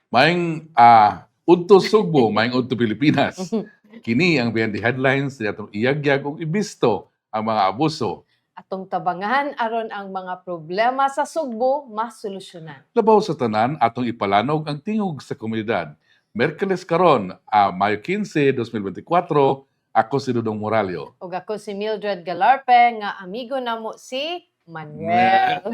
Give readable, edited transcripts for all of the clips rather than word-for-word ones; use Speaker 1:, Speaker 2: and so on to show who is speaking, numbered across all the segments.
Speaker 1: Maing udto Sugbo, maing udto Pilipinas. Kini ang behind the headlines di atong iyagyag ug ibisto ang mga abuso.
Speaker 2: Atong tabangan aron ang mga problema sa Sugbo masolusyonan.
Speaker 1: Labaw sa tanan atong ipalanog ang tingog sa komunidad. Merkules karon, Mayo 15, 2024, ako si Dudong Moralio.
Speaker 2: Ug ako si Mildred Galarpe nga amigo namo si Manuel.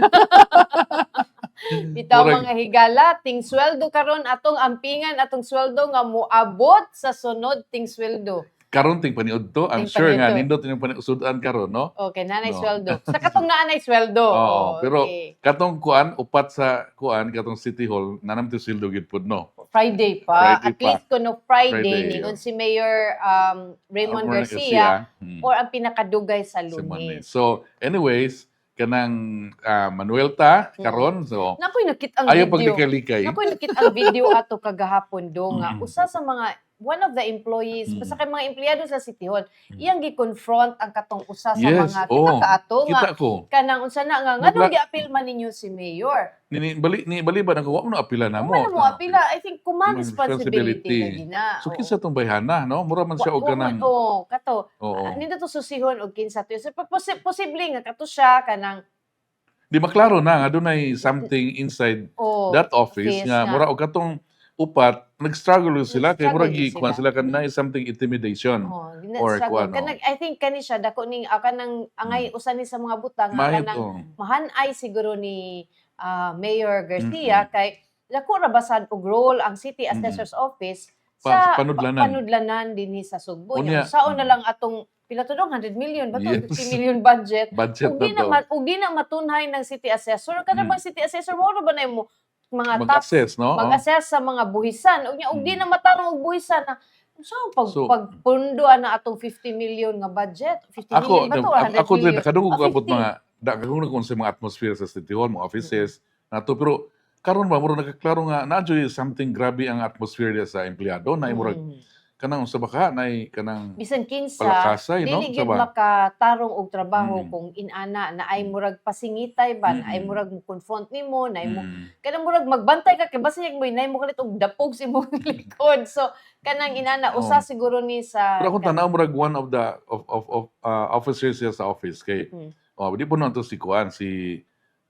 Speaker 2: Bitaw
Speaker 1: Murag-
Speaker 2: mga higala, ting sweldo karon atong ampingan atong sweldo nga moabot sa sunod ting sweldo.
Speaker 1: Karon ting paniud to, I'm
Speaker 2: Ting
Speaker 1: sure nga
Speaker 2: paniudto.
Speaker 1: nindot yung paniusudan karon, no?
Speaker 2: Okay, nanay
Speaker 1: No.
Speaker 2: sweldo. Sa katong naanay sweldo.
Speaker 1: Oo, pero
Speaker 2: Okay.
Speaker 1: katong kuan upat sa kuan katong City Hall nanam ti sildo gid pud no.
Speaker 2: Friday pa.
Speaker 1: Friday
Speaker 2: At
Speaker 1: pa.
Speaker 2: least kuno Friday,
Speaker 1: Friday,
Speaker 2: ningon
Speaker 1: oh.
Speaker 2: si Mayor Raymond
Speaker 1: Ramon
Speaker 2: Garcia
Speaker 1: Hmm.
Speaker 2: or ang pinakadugay sa
Speaker 1: Sa Monday.
Speaker 2: Lunes.
Speaker 1: So anyways, kanang Manuel ta karon so
Speaker 2: Nakoy nakita ang
Speaker 1: ayo
Speaker 2: video.
Speaker 1: paglikay-likay.
Speaker 2: Nakoy nakita ang video ato kagahapon do nga
Speaker 1: Mm.
Speaker 2: usa sa mga one of the employees,
Speaker 1: Mm.
Speaker 2: basta kay mga empleyado sa City Hall, iyang gi-confront ang katong usa sa
Speaker 1: Yes,
Speaker 2: mga
Speaker 1: oo.
Speaker 2: kita kaato nga
Speaker 1: Kita ko.
Speaker 2: kanang unsa na nga
Speaker 1: Nagla-
Speaker 2: nganong gi-appeal man ninyo si Mayor.
Speaker 1: Ni bali ba nako wa mo na apila na mo.
Speaker 2: Ano mo apila? I think command
Speaker 1: Command
Speaker 2: responsibility
Speaker 1: responsibility.
Speaker 2: na gina.
Speaker 1: So kinsa tong bayhana no? Mura man siya og kanang
Speaker 2: Oo, kato.
Speaker 1: oo.
Speaker 2: Nindot to susihon og kinsa to. So posible nga kato siya kanang
Speaker 1: Di maklaro na nga dunay something inside
Speaker 2: oh,
Speaker 1: that office
Speaker 2: office
Speaker 1: nga
Speaker 2: nga.
Speaker 1: mura og katong upat nag-struggle sila kay mura
Speaker 2: Nag-struggle
Speaker 1: gi kuan
Speaker 2: sila.
Speaker 1: sila kan na something intimidation.
Speaker 2: Oh,
Speaker 1: Or
Speaker 2: struggle.
Speaker 1: kuano.
Speaker 2: Kanang I think kani siya dako ning kanang angay usa ni sa mga butang nga
Speaker 1: Mahit
Speaker 2: kanang
Speaker 1: oh.
Speaker 2: mahanay siguro ni Mayor Garcia kay dako ra basad og role ang City Assessor's Office sa
Speaker 1: Panudlanan.
Speaker 2: panudlanan dinhi sa Sugbo.
Speaker 1: Unya.
Speaker 2: Nya saon na lang atong pila to dong 100 million ba to
Speaker 1: Yes.
Speaker 2: 50 million budget.
Speaker 1: Budget
Speaker 2: Ug
Speaker 1: na
Speaker 2: di na,
Speaker 1: to.
Speaker 2: ug di na matunhay ng City Assessor. Kada
Speaker 1: Mm.
Speaker 2: bang City Assessor mo ba na mo mga top
Speaker 1: Mag-assess no. Oh.
Speaker 2: mag-assess sa mga buhisan. Ug di na matarong og buhisan na so
Speaker 1: So-
Speaker 2: pagpunduan na atong 50 million nga budget. 50
Speaker 1: Ako
Speaker 2: million ba to? 100
Speaker 1: ako din
Speaker 2: million?
Speaker 1: nakadungog ko
Speaker 2: Ah,
Speaker 1: abot
Speaker 2: 50.
Speaker 1: mga nakadungog ko sa mga atmosphere sa City Hall, mga offices nato pero karon ba mura nakaklaro nga na something grabe ang atmosphere diya sa empleyado na murag kanang sa baka na kanang
Speaker 2: Bisan kinsa,
Speaker 1: palakasay no
Speaker 2: dili
Speaker 1: sa
Speaker 2: gyud
Speaker 1: ba.
Speaker 2: makatarong og trabaho
Speaker 1: Mm.
Speaker 2: kung inana na ay murag pasingitay ba, na ay
Speaker 1: Mm.
Speaker 2: murag mo confront nimo, na ay mo
Speaker 1: Mm.
Speaker 2: kanang murag magbantay ka kay basta mo nay mo kalit og dapog si imong likod. So kanang inana usa
Speaker 1: Oh.
Speaker 2: siguro ni sa
Speaker 1: Pero akong tanaw murag one of the officers siya sa office kay
Speaker 2: Mm.
Speaker 1: di po nanto si Kuan si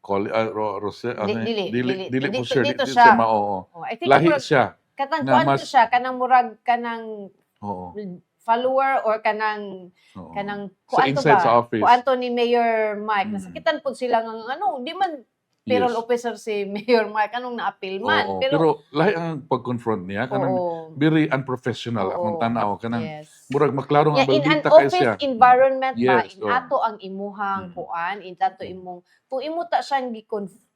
Speaker 1: Rose
Speaker 2: Dili
Speaker 1: po
Speaker 2: dito
Speaker 1: sure
Speaker 2: siya.
Speaker 1: siya mao
Speaker 2: Oh, I think
Speaker 1: lahi
Speaker 2: murag
Speaker 1: siya
Speaker 2: kanang
Speaker 1: nga
Speaker 2: kuan
Speaker 1: mas-
Speaker 2: siya kanang murag kanang
Speaker 1: oo
Speaker 2: follower or kanang
Speaker 1: oo.
Speaker 2: kanang
Speaker 1: sa
Speaker 2: kuanto
Speaker 1: inside
Speaker 2: ba?
Speaker 1: sa office
Speaker 2: Kuanto ni Mayor Mike.
Speaker 1: Mm.
Speaker 2: Nasakitan po sila nga ano, di man payroll
Speaker 1: Yes.
Speaker 2: officer si Mayor Mike anong na-appeal man.
Speaker 1: Oo,
Speaker 2: Pero,
Speaker 1: pero lahi ang pag-confront niya kanang
Speaker 2: oo,
Speaker 1: very unprofessional
Speaker 2: Oo.
Speaker 1: akong tanaw kanang
Speaker 2: yes.
Speaker 1: murag maklaro nga
Speaker 2: Yeah, in an
Speaker 1: balbita kay
Speaker 2: office
Speaker 1: siya.
Speaker 2: environment ba,
Speaker 1: Yes,
Speaker 2: in
Speaker 1: oo.
Speaker 2: ato ang imuhang
Speaker 1: Mm.
Speaker 2: kuan, in ato imong, kung imo ta siyang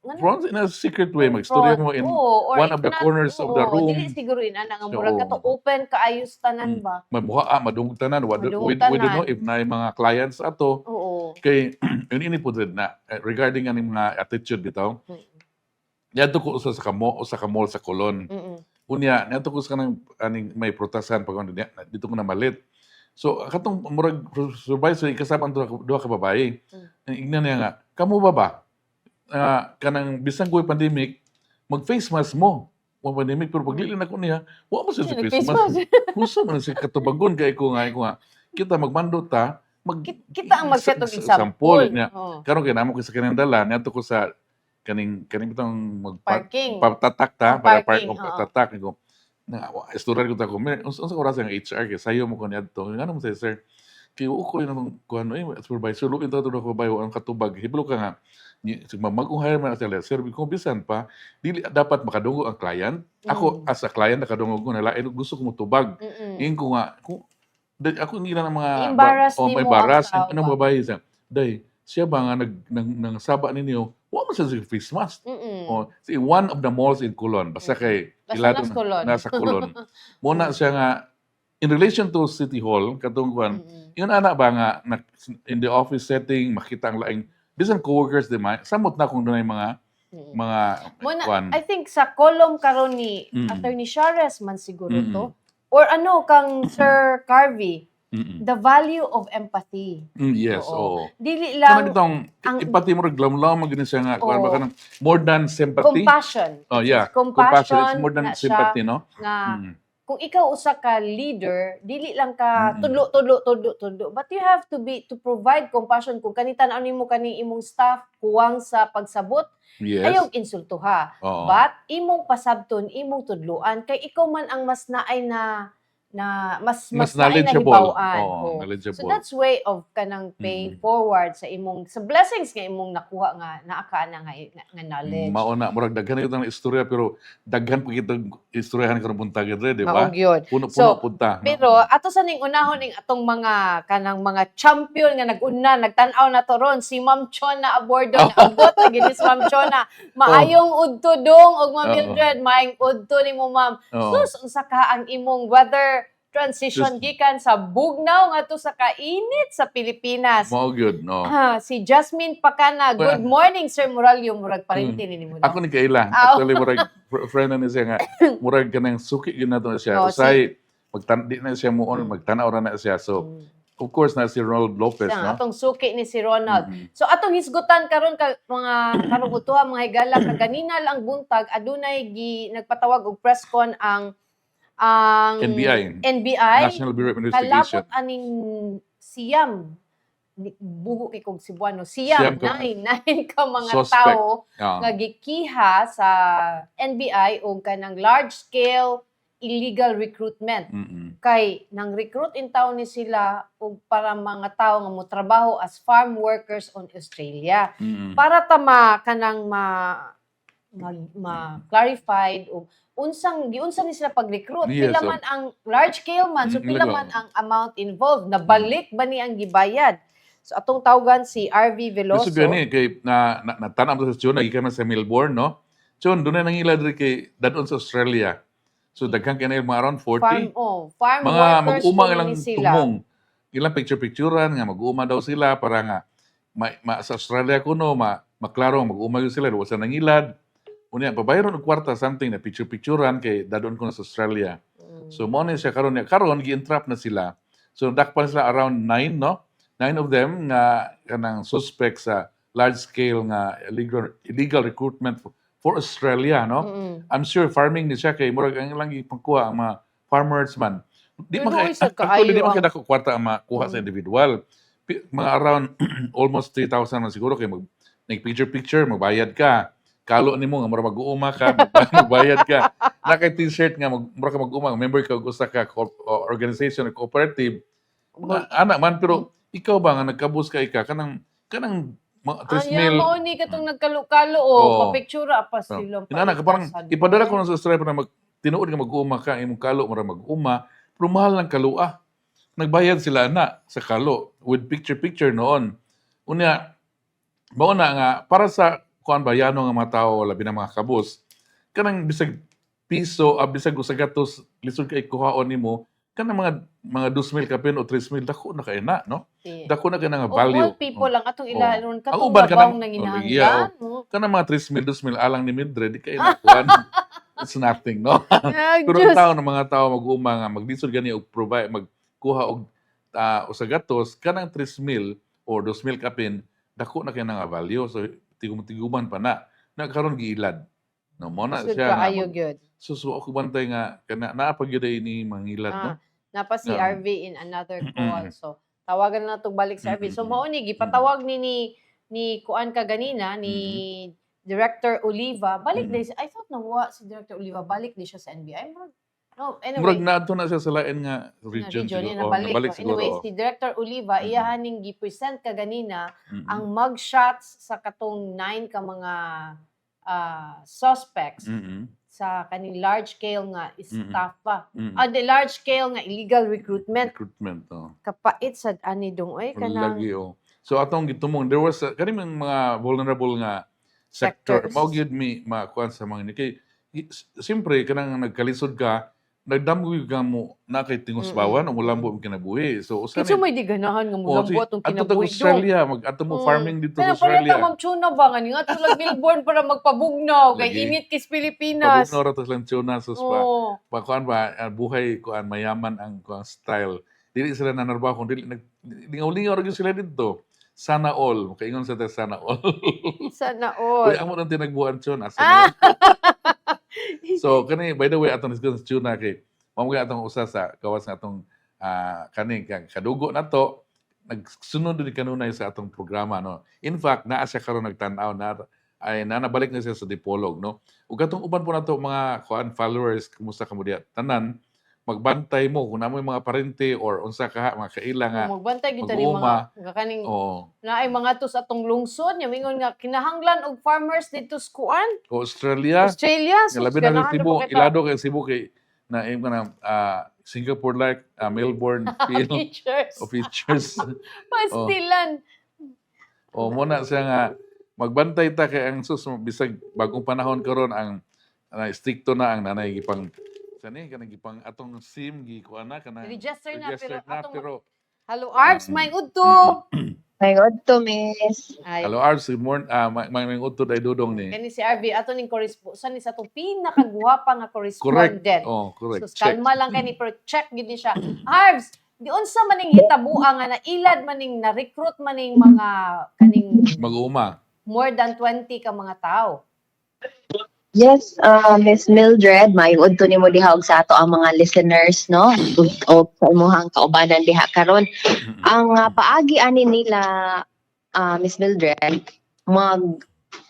Speaker 1: Front in a secret way magstorya mo in one of the corners of the room.
Speaker 2: Dili siguro ana nga
Speaker 1: So,
Speaker 2: murag kato open kaayos tanan
Speaker 1: Mm.
Speaker 2: ba.
Speaker 1: mabuha madungog tanan we
Speaker 2: Madungog
Speaker 1: don't know
Speaker 2: tanan.
Speaker 1: if na mga clients ato
Speaker 2: Oo.
Speaker 1: kay ini po na regarding ani mga attitude bitaw
Speaker 2: Mm.
Speaker 1: niadto ko usa sa mall sa Colon
Speaker 2: Mm.
Speaker 1: unya niadto ko sa kanang aning may prutasan pag dito ko na malit so katong murag supervisor ikasab ang duha ka babae ignan niya nga kamo ba kanang bisang ko'y pandemic mag face mask mo pandemic pero paglilin ako niya wa mo siya sa face mask Gusto man si katubagon kay ko nga kita magmando ta
Speaker 2: Kita ang mag-set og
Speaker 1: sample
Speaker 2: example.
Speaker 1: niya.
Speaker 2: Oo.
Speaker 1: Karon kay namo ko sa kanindala niadto ko sa kaning bitong
Speaker 2: Parking.
Speaker 1: pagtatak ta
Speaker 2: Oh,
Speaker 1: para
Speaker 2: parking,
Speaker 1: park
Speaker 2: oo.
Speaker 1: pagtatak ko na estudyante ko ta ko unsa oras ang HR kay sayo mo ko niadto ngano mo say sir kay uko yung kuan supervisor luin ta to ko bayo ang katubag hiblo ka nga mag-hire man sila sir ko bisan pa dili dapat makadungog ang client ako as a client nakadungog ko nila gusto ko mo tubag ingin ko nga ako hindi na ng mga
Speaker 2: I-embarrass nimo
Speaker 1: embarrass
Speaker 2: ang tao
Speaker 1: anong
Speaker 2: ba?
Speaker 1: babae siya day siya ba nga nang saba ninyo wa mo siya sa face mask see, one of the malls in Colon basta kay
Speaker 2: Basta
Speaker 1: ilado
Speaker 2: nas Colon.
Speaker 1: nasa Colon muna siya nga in relation to City Hall katong kuan yun ana ba nga in the office setting makita ang laing bisan coworkers di man samot na kung dunay mga
Speaker 2: Muna,
Speaker 1: kuan
Speaker 2: I think sa column karon ni
Speaker 1: Mm.
Speaker 2: Attorney Shares man siguro
Speaker 1: Mm.
Speaker 2: to. Or ano kang Sir Carvey.
Speaker 1: Mm.
Speaker 2: the value of empathy.
Speaker 1: Yes,
Speaker 2: Oo.
Speaker 1: oo.
Speaker 2: Dili
Speaker 1: So
Speaker 2: lang
Speaker 1: nagitong
Speaker 2: ang
Speaker 1: empathy mo reglamlaw mo gini siya nga kuan ba
Speaker 2: o
Speaker 1: kanang more than sympathy.
Speaker 2: compassion.
Speaker 1: Oh
Speaker 2: It is
Speaker 1: yeah, compassion. It's
Speaker 2: compassion
Speaker 1: more than
Speaker 2: na siya
Speaker 1: sympathy, no?
Speaker 2: nga
Speaker 1: Mm.
Speaker 2: kung ikaw usa ka leader, dili lang ka
Speaker 1: Mm.
Speaker 2: tudlo, but you have to provide compassion kung kanitan-aw nimo kani imong staff kuwang sa pagsabot, ayaw
Speaker 1: Yes.
Speaker 2: insultuha.
Speaker 1: Oo.
Speaker 2: But imong pasabton, imong tudloan kay ikaw man ang mas naay na mas
Speaker 1: Mas
Speaker 2: naay na
Speaker 1: knowledgeable.
Speaker 2: hibawaan.
Speaker 1: Oo,
Speaker 2: Oh. So
Speaker 1: knowledgeable.
Speaker 2: that's way of kanang paying
Speaker 1: Mm.
Speaker 2: forward sa imong sa blessings nga imong nakuha nga naa ka na nga knowledge.
Speaker 1: Mao na murag daghan kita ng istorya pero daghan pa kitag istoryahan karon buntag dire, di ba?
Speaker 2: Maog yun.
Speaker 1: Puno-puno
Speaker 2: So,
Speaker 1: pud ta.
Speaker 2: pero ato sa ning unahon ning atong mga kanang mga champion nga nag-una, nagtan-aw na to ron si Ma'am Chona Abordo naabot na gid si Ma'am Chona. Maayong udto dong og Ma'am
Speaker 1: Oo.
Speaker 2: Mildred, maayong udto nimo Ma'am.
Speaker 1: Oo.
Speaker 2: Sus unsa ka ang imong weather transition gikan sa bugnaw ngadto sa kainit sa Pilipinas.
Speaker 1: Mao gyud, no.
Speaker 2: Si Jasmine Pacana, good morning Sir Moralio, murag parente ni nimo
Speaker 1: Ako
Speaker 2: daw.
Speaker 1: ni kaila.
Speaker 2: Aw.
Speaker 1: Actually murag friend na ni siya nga murag kanang suki gyud nato na siya.
Speaker 2: Oo,
Speaker 1: Usay di na siya muon magtan-aw ra na siya. So of course na si Ronald Lopez,
Speaker 2: Siya,
Speaker 1: no.
Speaker 2: atong suki ni si Ronald.
Speaker 1: Mm.
Speaker 2: So atong hisgutan karon ka mga karong utuha mga higala kaganina lang buntag adunay nagpatawag og press con ang
Speaker 1: NBI. National Bureau of Investigation.
Speaker 2: kalapot aning siyam bugo kay kog Cebuano siyam
Speaker 1: Siyam ka-
Speaker 2: nine ka mga
Speaker 1: Suspect.
Speaker 2: tawo
Speaker 1: Ah.
Speaker 2: nga gikiha sa NBI og kanang large scale illegal recruitment
Speaker 1: Mm.
Speaker 2: kay nang recruit in taon ni sila og para mga tawo nga motrabaho as farm workers on Australia
Speaker 1: Mm.
Speaker 2: para ta kanang clarified og giunsa ni sila pag-recruit
Speaker 1: Yes,
Speaker 2: pila
Speaker 1: oh.
Speaker 2: man ang large scale man so pila
Speaker 1: Illegal.
Speaker 2: man ang amount involved nabalik ba ni ang gibayad so atong tawgan si RV Veloso
Speaker 1: Gusto gani kay natanam sa Chona gikan man sa Melbourne, no. Chon dunay nangila diri kay dadon sa Australia. So daghan kay na mga around 40.
Speaker 2: farm
Speaker 1: Mga
Speaker 2: workers
Speaker 1: mag-uma
Speaker 2: kuno
Speaker 1: ilang
Speaker 2: ni sila
Speaker 1: tumong. Ilang picture-picturean nga mag-uma daw sila para nga sa Australia kuno maklaro mag-uma gyud sila wa sa nangilad. Unya pabayron og kwarta something na picture-picturean kay dadon ko na sa Australia. So mo ni siya karon gi-entrap na sila. So dakpan sila around 9, no? 9 of them nga kanang suspect sa large scale nga illegal recruitment for Australia, no? I'm sure farming ni siya kay murag ang lang ipangkuha ang mga farmers man. Di
Speaker 2: Pero
Speaker 1: man
Speaker 2: isa ka
Speaker 1: actually di
Speaker 2: ayo
Speaker 1: man
Speaker 2: ang-
Speaker 1: kay dako kwarta ang makuha sa individual. Mga around almost 3,000 man siguro kay nag-picture magbayad ka. Kalo nimo nga murag mag-uuma ka, magbayad ka. Na kay t-shirt nga murag ka mag-uuma, member ka og usa ka organization or cooperative. Ana man pero ikaw ba nga nagkabus ka kanang 3
Speaker 2: Anya
Speaker 1: mil.
Speaker 2: mo ni katong nagkalo-kalo
Speaker 1: Oo.
Speaker 2: papictura pa sila.
Speaker 1: Inana ka parang ipadala ko na sa Australia para tinuod nga mag-uuma ka imong kalo mura mag-uuma, pero mahal lang kalua. Nagbayad sila na sa kalo with picture noon. Unya mao na nga para sa kuan bayano nga mga tawo labi na mga kabus kanang bisag piso bisag usa gatos lisod kay kuhaon nimo kanang mga 2,000 kapin o 3,000 dako na kay na, no? Dako na kay nga value.
Speaker 2: All people lang atong
Speaker 1: Oo.
Speaker 2: ilaron
Speaker 1: Ang
Speaker 2: katong
Speaker 1: uban
Speaker 2: labang
Speaker 1: kanang-
Speaker 2: nang
Speaker 1: yeah,
Speaker 2: hinahanglan mo.
Speaker 1: Kanang mga 3,000 2,000 alang ni Mildred di kay na kuan. It's nothing, no? Pero ang tao ng mga tao mag-uma nga maglisod gani og provide magkuha og usa gatos kanang 3,000 or 2,000 kapin dako na kay nga value so tiguman pa na nagkaron giilad no mo na
Speaker 2: Sud
Speaker 1: siya
Speaker 2: ka
Speaker 1: nga
Speaker 2: ayo gyud.
Speaker 1: susuo ko bantay nga kana naa pa gyud ni mangilad no.
Speaker 2: Napa si
Speaker 1: Oo.
Speaker 2: RV in another call. So tawagan na natong balik si RV. So
Speaker 1: Mm-mm.
Speaker 2: mao ni gipatawag ni kuan ka ganina ni Director Oliva. Balik
Speaker 1: Mm-mm.
Speaker 2: din I thought nawa si Director Oliva balik din siya sa NBI. No,
Speaker 1: Murag
Speaker 2: anyway.
Speaker 1: naadto na siya sa lain nga region
Speaker 2: Region
Speaker 1: siguro.
Speaker 2: yun,
Speaker 1: Oh,
Speaker 2: nabalik.
Speaker 1: nabalik siguro.
Speaker 2: Anyway, si Director Oliva,
Speaker 1: Mm-mm.
Speaker 2: iyahaning gi-present ka ganina
Speaker 1: Mm-mm.
Speaker 2: ang mugshots sa katong 9 ka mga suspects
Speaker 1: Mm-mm.
Speaker 2: sa kaning large scale nga staff pa.
Speaker 1: Mm-mm.
Speaker 2: The large scale nga illegal recruitment.
Speaker 1: Recruitment oh.
Speaker 2: Kapait sa ani dong oy kanang
Speaker 1: Lagi oh. So atong gitumong there was kani mga vulnerable nga sector.
Speaker 2: Sectors.
Speaker 1: Mao gyud mi makuan sa mga ni kay siyempre kanang nagkalisod ka nagdamgoy ka mo na kay tingusbawan o mulambo ang kinabuhi. So usa
Speaker 2: kinsa may di ganahan nga mulambo atong
Speaker 1: ato
Speaker 2: kinabuhi
Speaker 1: Australia ato mo farming dito
Speaker 2: Kaya
Speaker 1: sa
Speaker 2: pala
Speaker 1: Australia.
Speaker 2: Ma'am Chuna ba nga nga tulad Melbourne para magpabugnaw kay
Speaker 1: Lagi.
Speaker 2: init kis Pilipinas.
Speaker 1: Pabugno ra tas lang tuna sus pa.
Speaker 2: Oo.
Speaker 1: Kuan ba buhay kuan mayaman ang kuan style. dili sila nanarbaho kung dili lingaw-lingaw ra gyud sila didto. Sana all, kaingon sa ta sana all.
Speaker 2: Sana
Speaker 1: Uy,
Speaker 2: all.
Speaker 1: amo nang tinagbuan chon asa
Speaker 2: Ah!
Speaker 1: So kani by the way atong discuss tuna kay mao gyud atong usa sa gawas nga atong kani kadugo nato nagsunod ni kanunay sa atong programa no. In fact naa siya karon nagtan-aw na ay nanabalik na siya sa Dipolog no. Ug katong uban po nato mga kuan followers kumusta kamo diha tanan magbantay mo kung namoy mga parente or unsa ka mga kaila nga
Speaker 2: Magbantay gyud tani mga
Speaker 1: mag-uuma.
Speaker 2: kaning
Speaker 1: Oo.
Speaker 2: naay mga tus atong lungsod nya mingon nga kinahanglan og farmers dito sa kuan
Speaker 1: Australia
Speaker 2: Australia
Speaker 1: nga labi na
Speaker 2: ganahan
Speaker 1: rin Cebu,
Speaker 2: ba kita
Speaker 1: ilado kay Cebu kay naim ka na Singapore like Melbourne feel
Speaker 2: features
Speaker 1: of features.
Speaker 2: pastilan
Speaker 1: O mo na siya nga magbantay ta kay ang sus bisag bagong panahon karon ang stricto na ang nanay gipang kani kanang gipang atong SIM gi kuan na kanang
Speaker 2: register na
Speaker 1: registered
Speaker 2: pero atong
Speaker 1: pero
Speaker 2: Hello Arbs may udto
Speaker 3: My God to, miss.
Speaker 2: ay
Speaker 1: hello Ars, good morning. May utod ay dudong ni.
Speaker 2: kani si RB ato ning correspondent ni sa atong pinakagwapa nga
Speaker 1: Correct.
Speaker 2: correspondent
Speaker 1: Oh, correct.
Speaker 2: so kalma lang kani pero check gid ni siya Arbs di unsa man ning hitabuan nga nailad man ning na-recruit man ning mga kaning
Speaker 1: Mag-uuma.
Speaker 2: more than 20 ka mga tao.
Speaker 3: Yes, Miss Mildred, maayong to nimo diha og sa ato ang mga listeners, no? O sa imuhang kaubanan diha karon. Ang paagi ani nila, Miss Mildred,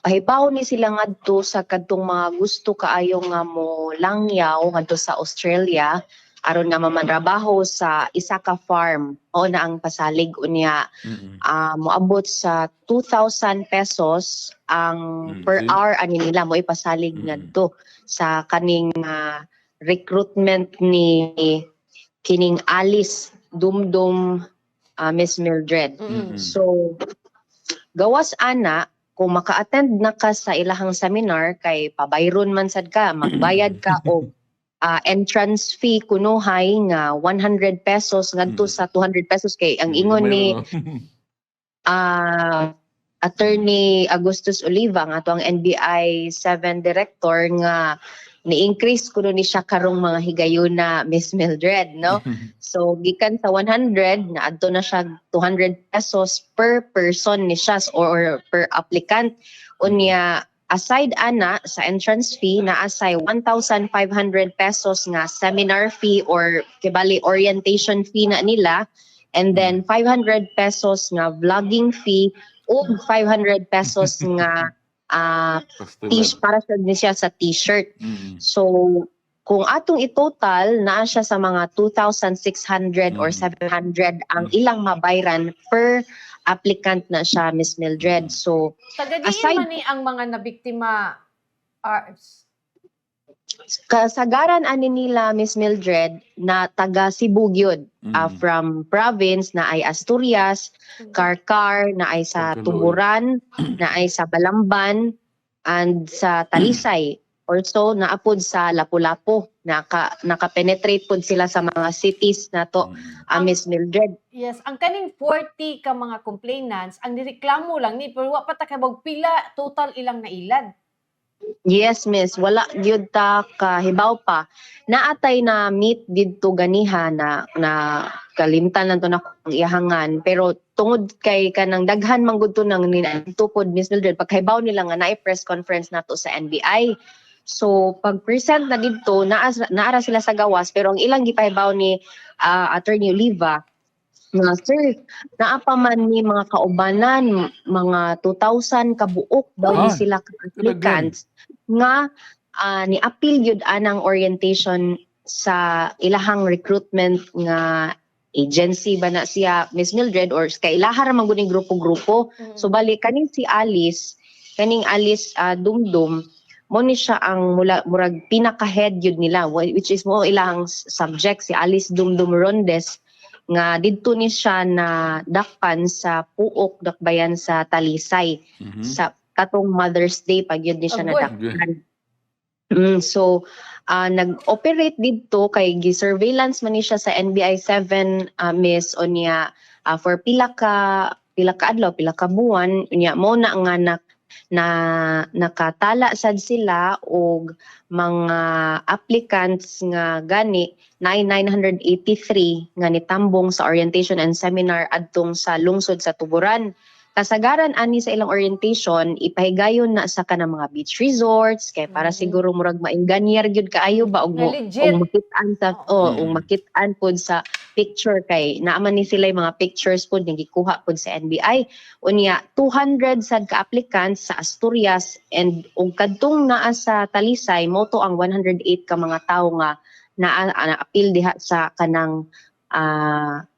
Speaker 3: pahibaw ni sila ngadto sa kadtong mga gusto kaayo nga mo langyaw ngadto sa Australia aron nga mamanrabaho sa isa ka farm o na ang pasalig unya moabot sa 2,000 pesos ang per
Speaker 1: Okay.
Speaker 3: hour ani nila mo ipasalig ngadto sa kaning recruitment ni kining Alice Dumdum Miss Mildred.
Speaker 2: Mm-mm.
Speaker 3: So gawas ana kung maka-attend na ka sa ilahang seminar kay pabayron man sad ka magbayad ka og entrance fee kunuhay nga 100 pesos ngadto sa 200 pesos kay ang ingon ni Attorney Agustus Oliva nga ato ang NBI 7 director nga ni-increase kuno ni siya karong mga higayuna Miss Mildred, no? So gikan sa 100 na adto na siya 200 pesos per person ni siya or per applicant unya aside ana sa entrance fee na asay 1,500 pesos nga seminar fee or kibali orientation fee na nila and then 500 pesos nga vlogging fee ug 500 pesos nga para siya sa t-shirt. So kung atong i-total naa siya sa mga 2,600 or 700 ang ilang mabayran per applicant na siya Miss Mildred. So
Speaker 2: Tagadiin man ni ang mga nabiktima Arbs.
Speaker 3: kasagaran ani nila Miss Mildred na taga Cebu gyud from province na ay Asturias, Karkar na ay sa Tuburan, na ay sa Balamban and sa Talisay. Also naapod sa Lapu-Lapu naka-penetrate pod sila sa mga cities na to Miss Mildred.
Speaker 2: Yes, ang kaning 40 ka mga complainants, ang nireklamo lang ni pero wa pa ta kabog pila total ilang nailad.
Speaker 3: Yes, miss. Wala gyud ta kahibaw pa. Naatay na meet didto ganiha na kalimtan lang to na kung ihangan. Pero tungod kay kanang daghan man gud to nang ninatupod Miss Mildred pagkahibaw nila nga naay press conference nato sa NBI. So pag present na didto naara sila sa gawas pero ang ilang gipahibaw ni Attorney Oliva nga sir, naa pa man ni mga kaubanan, mga 2,000 kabuok daw ni sila applicants nga ni-appeal yun anang orientation sa ilahang recruitment nga agency ba na siya Miss Mildred or kay ilahar man gud grupo-grupo. So bali kaning si Alice, Dumdum mo ni siya ang murag pinaka-head yun nila which is mo ilang subject si Alice Dumdum Rondes nga didto ni siya na dakpan sa Puok dakbayan sa Talisay sa katong Mother's Day pag yun ni siya nadakpan. So nag-operate didto kay gi-surveillance man ni siya sa NBI 7 miss onya for pila ka adlaw pila ka buwan unya mo na nga na nakatala sad sila og mga applicants nga gani na 983 nga nitambong sa orientation and seminar adtong sa lungsod sa Tuburan. Kasagaran ani sa ilang orientation ipahigayon na sa kanang mga beach resorts kay para siguro murag maingganyer gyud kaayo ba og
Speaker 2: Na legit.
Speaker 3: makit-an sa og makit-an pod sa picture kay naaman ni sila yung mga pictures pod nga gikuha pod sa NBI. Unya 200 sad ka applicants sa Asturias and og kadtong naa sa Talisay mo to ang 108 ka mga tawo nga na-appeal diha sa kanang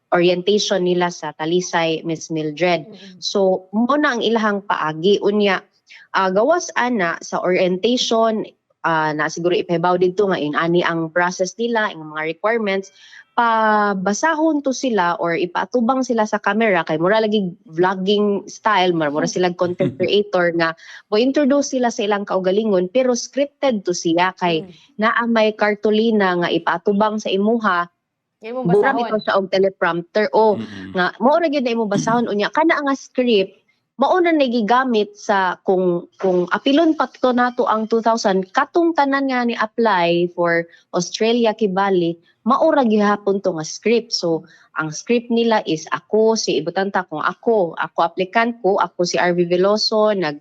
Speaker 3: orientation nila sa Talisay, Miss Mildred. So mo na ang ilahang paagi unya gawas ana sa orientation na siguro ipahibaw dito nga ani ang process nila, ang mga requirements pabasahon to sila or ipatubang sila sa camera kay mura lagi vlogging style mura sila content creator nga mo introduce sila sa ilang kaugalingon pero scripted to siya kay naa may kartolina nga ipatubang sa imuha. Bura bitaw siya og teleprompter nga mao ra gyud na imo basahon unya kana nga script mao na nagigamit sa kung apilon pa to nato ang 2000 katong tanan nga ni apply for Australia Kibali mao ra gihapon to nga script. So ang script nila is ako si ibutanta kung ako applicant ko ako si RV Veloso na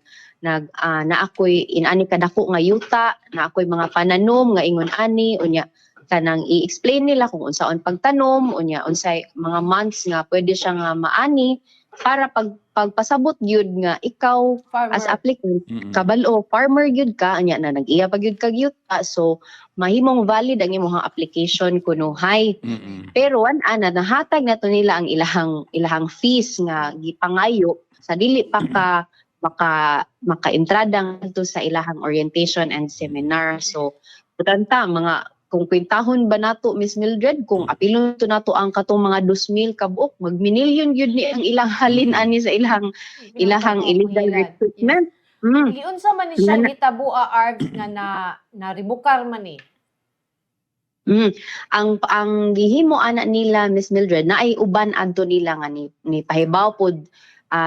Speaker 3: ako'y inani kadako nga yuta na ako'y mga pananom nga ingon ani unya kanang i-explain nila kung unsaon pagtanom unya unsay mga months nga pwede siya nga maani para pagpasabot gyud nga ikaw
Speaker 2: Farmer.
Speaker 3: as applicant kabalo farmer gyud ka anya na nag-iya pa gyud kag yuta so mahimong valid ang imong application kunuhay. Pero ana nahatag na to nila ang ilahang fees nga gipangayo sa dili pa ka maka-entrada to sa ilahang orientation and seminar. So putanta mga kung kwintahon ba nato Miss Mildred kung apilon to nato ang katong mga 2,000 ka buok magminilyon gyud ni ang ilang halin ani sa ilahang illegal recruitment.
Speaker 2: Giunsa man ni siya gitabu'a Arv nga na rebukar man ni.
Speaker 3: Ang gihimo ana nila Miss Mildred na ay uban adto nila nga ni pahibaw pod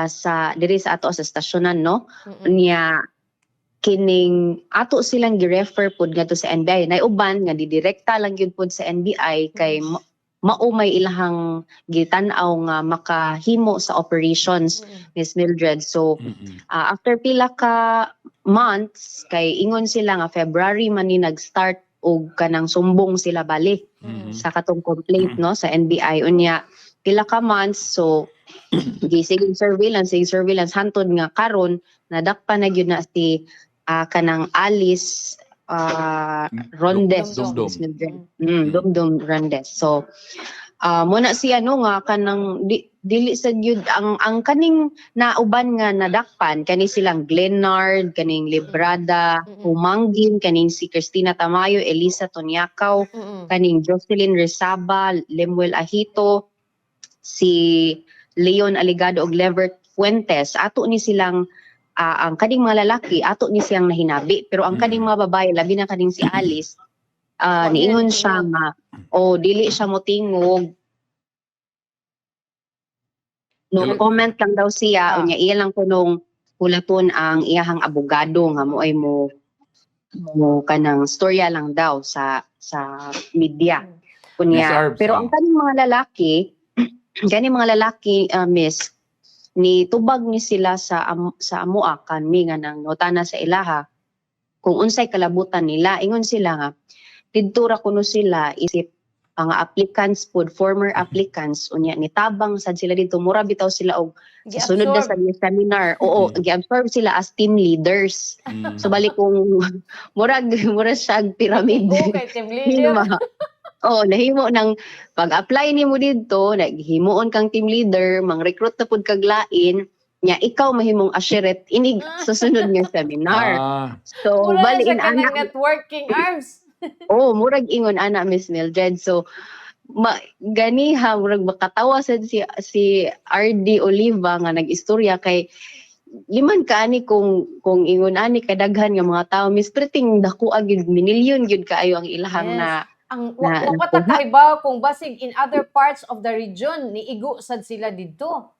Speaker 3: sa diri sa ato sa stasyonan no niya kining ato silang gi-refer pod ngadto sa NBI na uban nga didirekta lang gyud pod sa NBI kay mao may ilahang gitan-aw nga makahimo sa operations Miss Mildred. So after pila ka months kay ingon sila nga February man ni nag-start og kanang sumbong sila bali sa katong complaint no sa NBI unya pila ka months so gisig surveillance hantod nga karon nadakpan na gyud na si kanang Alice Rondes Dumdum Rondes. So muna si ano nga kanang dili sa gyud ang kaning nauban nga nadakpan kani silang Glenard, kaning Librada, Humangin, kaning si Cristina Tamayo, Elisa Tonyakaw, kaning Jocelyn Rezaba, Lemuel Ahito, si Leon Aligado og Levert Fuentes. Ato ni silang ang kaning mga lalaki ato ni siyang nahinabi pero ang kaning mga babae labi na kaning si Alice niingon siya nga dili siya motingog no comment lang daw siya unya iya lang kunong hulaton ang iyahang abogado nga mo ay mo kanang storya lang daw sa media kunya pero ang kaning mga lalaki miss ni tubag ni sila sa amoa kami nga nang notana sa ilaha kung unsay kalabutan nila ingon sila nga didto ra kuno sila isip ang applicants pod former applicants unya nitabang sad sila dito mura bitaw sila og sa sunod na sa seminar gi-absorb sila as team leaders so balik kung mura siya pyramid
Speaker 2: team leader
Speaker 3: nahimo ng pag-apply nimo didto, naghimuon kang team leader, mang-recruit na pud kag lain, nya ikaw mahimong ashiret inig susunod nga seminar. So baliin ana
Speaker 2: networking arms.
Speaker 3: Murag ingon ana Miss Mildred. So ganiha murag makatawa sad si RD Oliva nga nag-istorya kay liman ka ani kung ingon ani kadaghan nga mga tawo Miss Preting dako agid minilyon gyud kaayo ang ilahang na
Speaker 2: ang wapatakaibaw kung basig in other parts of the region niigo sad sila didto.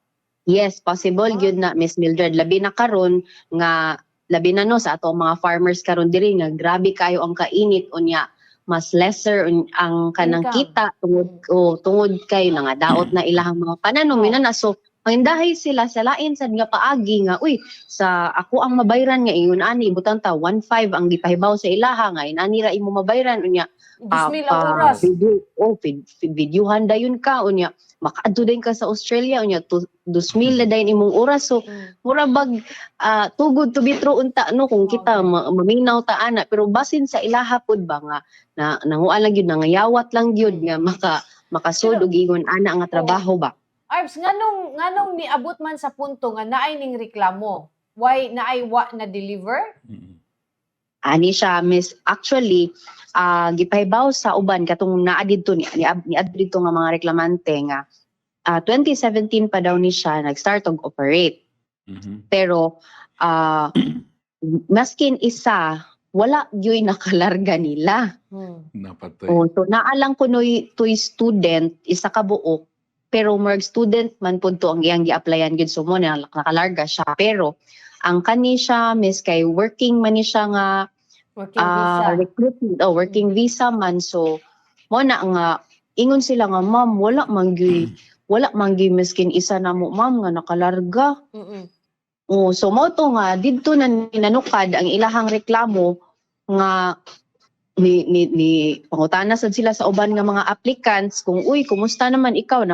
Speaker 3: Yes, possible yun na Miss Mildred, labi na karon nga labi na no sa atong mga farmers karon diri nga grabe kayo ang kainit unya mas lesser ang kanang
Speaker 2: Income.
Speaker 3: kita tungod kay nga daot na ilahang mga pananom
Speaker 2: Oh.
Speaker 3: na so mangindahay sila sa lain sad nga paagi nga uy sa ako ang mabayran nga ingon ani butang ta 1.5 ang gipahibaw sa ilaha nga inani ra imo mabayran unya
Speaker 2: 2,000 ang oras.
Speaker 3: videohan dayon ka unya makaadto din ka sa Australia unya 2,000 na dayon imong oras so mura bag tugod to be true unta no kung kita
Speaker 2: Okay.
Speaker 3: maminaw ta ana pero basin sa ilaha pud ba nga nanguan lang gyud nangayawat lang gyud nga makasud og ingon ana nga trabaho ba.
Speaker 2: Arbs, nganong niabot man sa punto nga naay ning reklamo? Why naay wa na deliver?
Speaker 3: Ani siya miss actually gipahibaw sa uban katong naa didto ni didto nga mga reklamante nga 2017 pa daw ni siya nag-start og operate pero maskin isa wala gyud nakalarga nila.
Speaker 1: Napatay.
Speaker 3: So naalang ko toy student isa ka buok pero merg student man pud to ang iyang gi-applyan gyud so mo na nakalarga siya pero ang kani siya miss kay working man ni siya nga
Speaker 2: Working visa.
Speaker 3: recruitment working visa man so mo na nga ingon sila nga ma'am wala man gyud miskin isa na mo ma'am nga nakalarga. So mo to nga didto na nanukad ang ilahang reklamo nga ni pangutana sad sila sa uban nga mga applicants kung uy kumusta naman ikaw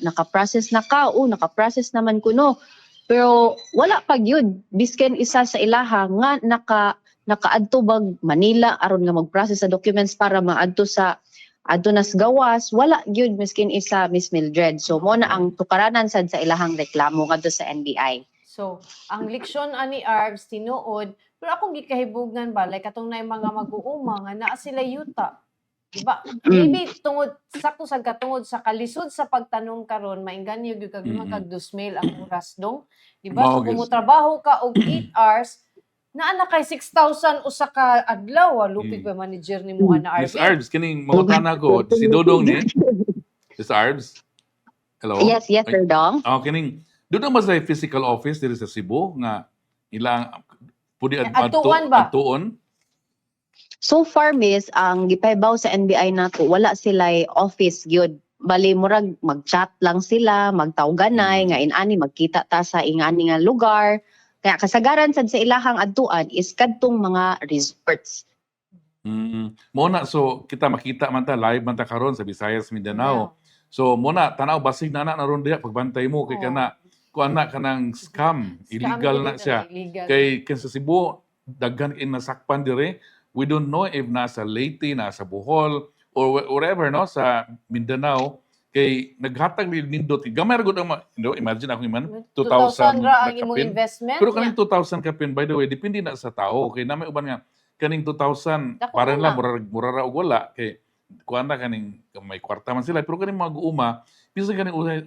Speaker 3: naka-process na ka naka-process naman kuno pero wala pa gyud bisken isa sa ilaha nga nakaadto bag Manila aron nga mag-process sa documents para maadto nas gawas wala gyud miskin isa Miss Mildred so mo na ang tukaranan sad sa ilahang reklamo ngadto sa NBI.
Speaker 2: So, ang leksyon ani Arbs tinuod, pero akong gikahibugan ba like katong nay mga mag-uuma nga naa sila yuta. Diba? Maybe sakto sad katungod sa kalisod sa pagtanom karon maingganyo gyud kag mga kag 2,000 ang oras dong. Diba? So, kung trabaho ka og 8 hours, naa na kay 6,000 usa ka adlaw, lupig pa manager nimo ana
Speaker 1: Miss
Speaker 2: Arbs.
Speaker 1: Arbs, kining mangutana ko, si Dodong ni. Miss Arbs? Hello?
Speaker 3: Yes, Sir Dong.
Speaker 1: Kining, doon ba sa physical office dito sa Cebu nga ilang pudi
Speaker 2: Adtuan ba?
Speaker 1: adtuon?
Speaker 3: So far miss ang gipahibaw sa NBI nato wala sila office gyud bali murag mag-chat lang sila magtawganay nga inani magkita ta sa ingani nga lugar kaya kasagaran sad sa ilahang adtuan is kadtong mga resorts.
Speaker 1: Muna so kita makita man ta live man ta karon sa Visayas Mindanao. So muna tanaw basig na ron diha pagbantay mo kay kana kuana kanang scam illegal na siya kay sa Cebu daghan in nasakpan dire. We don't know if nasa Leyte, nasa Bohol or wherever no sa Mindanao kay naghatag ni nindot gamay ra gud ang imagine ako man 2,000
Speaker 2: ra ang
Speaker 1: na
Speaker 2: imong
Speaker 1: kapin.
Speaker 2: investment.
Speaker 1: Pero kaning 2,000 kapin by the way depende na sa tao kay namay uban nga kaning 2,000
Speaker 2: Dako
Speaker 1: para
Speaker 2: na.
Speaker 1: lang mura ra og wala kay kuan na kaning may kwarta man sila pero kaning mga guuma bisa kaning 100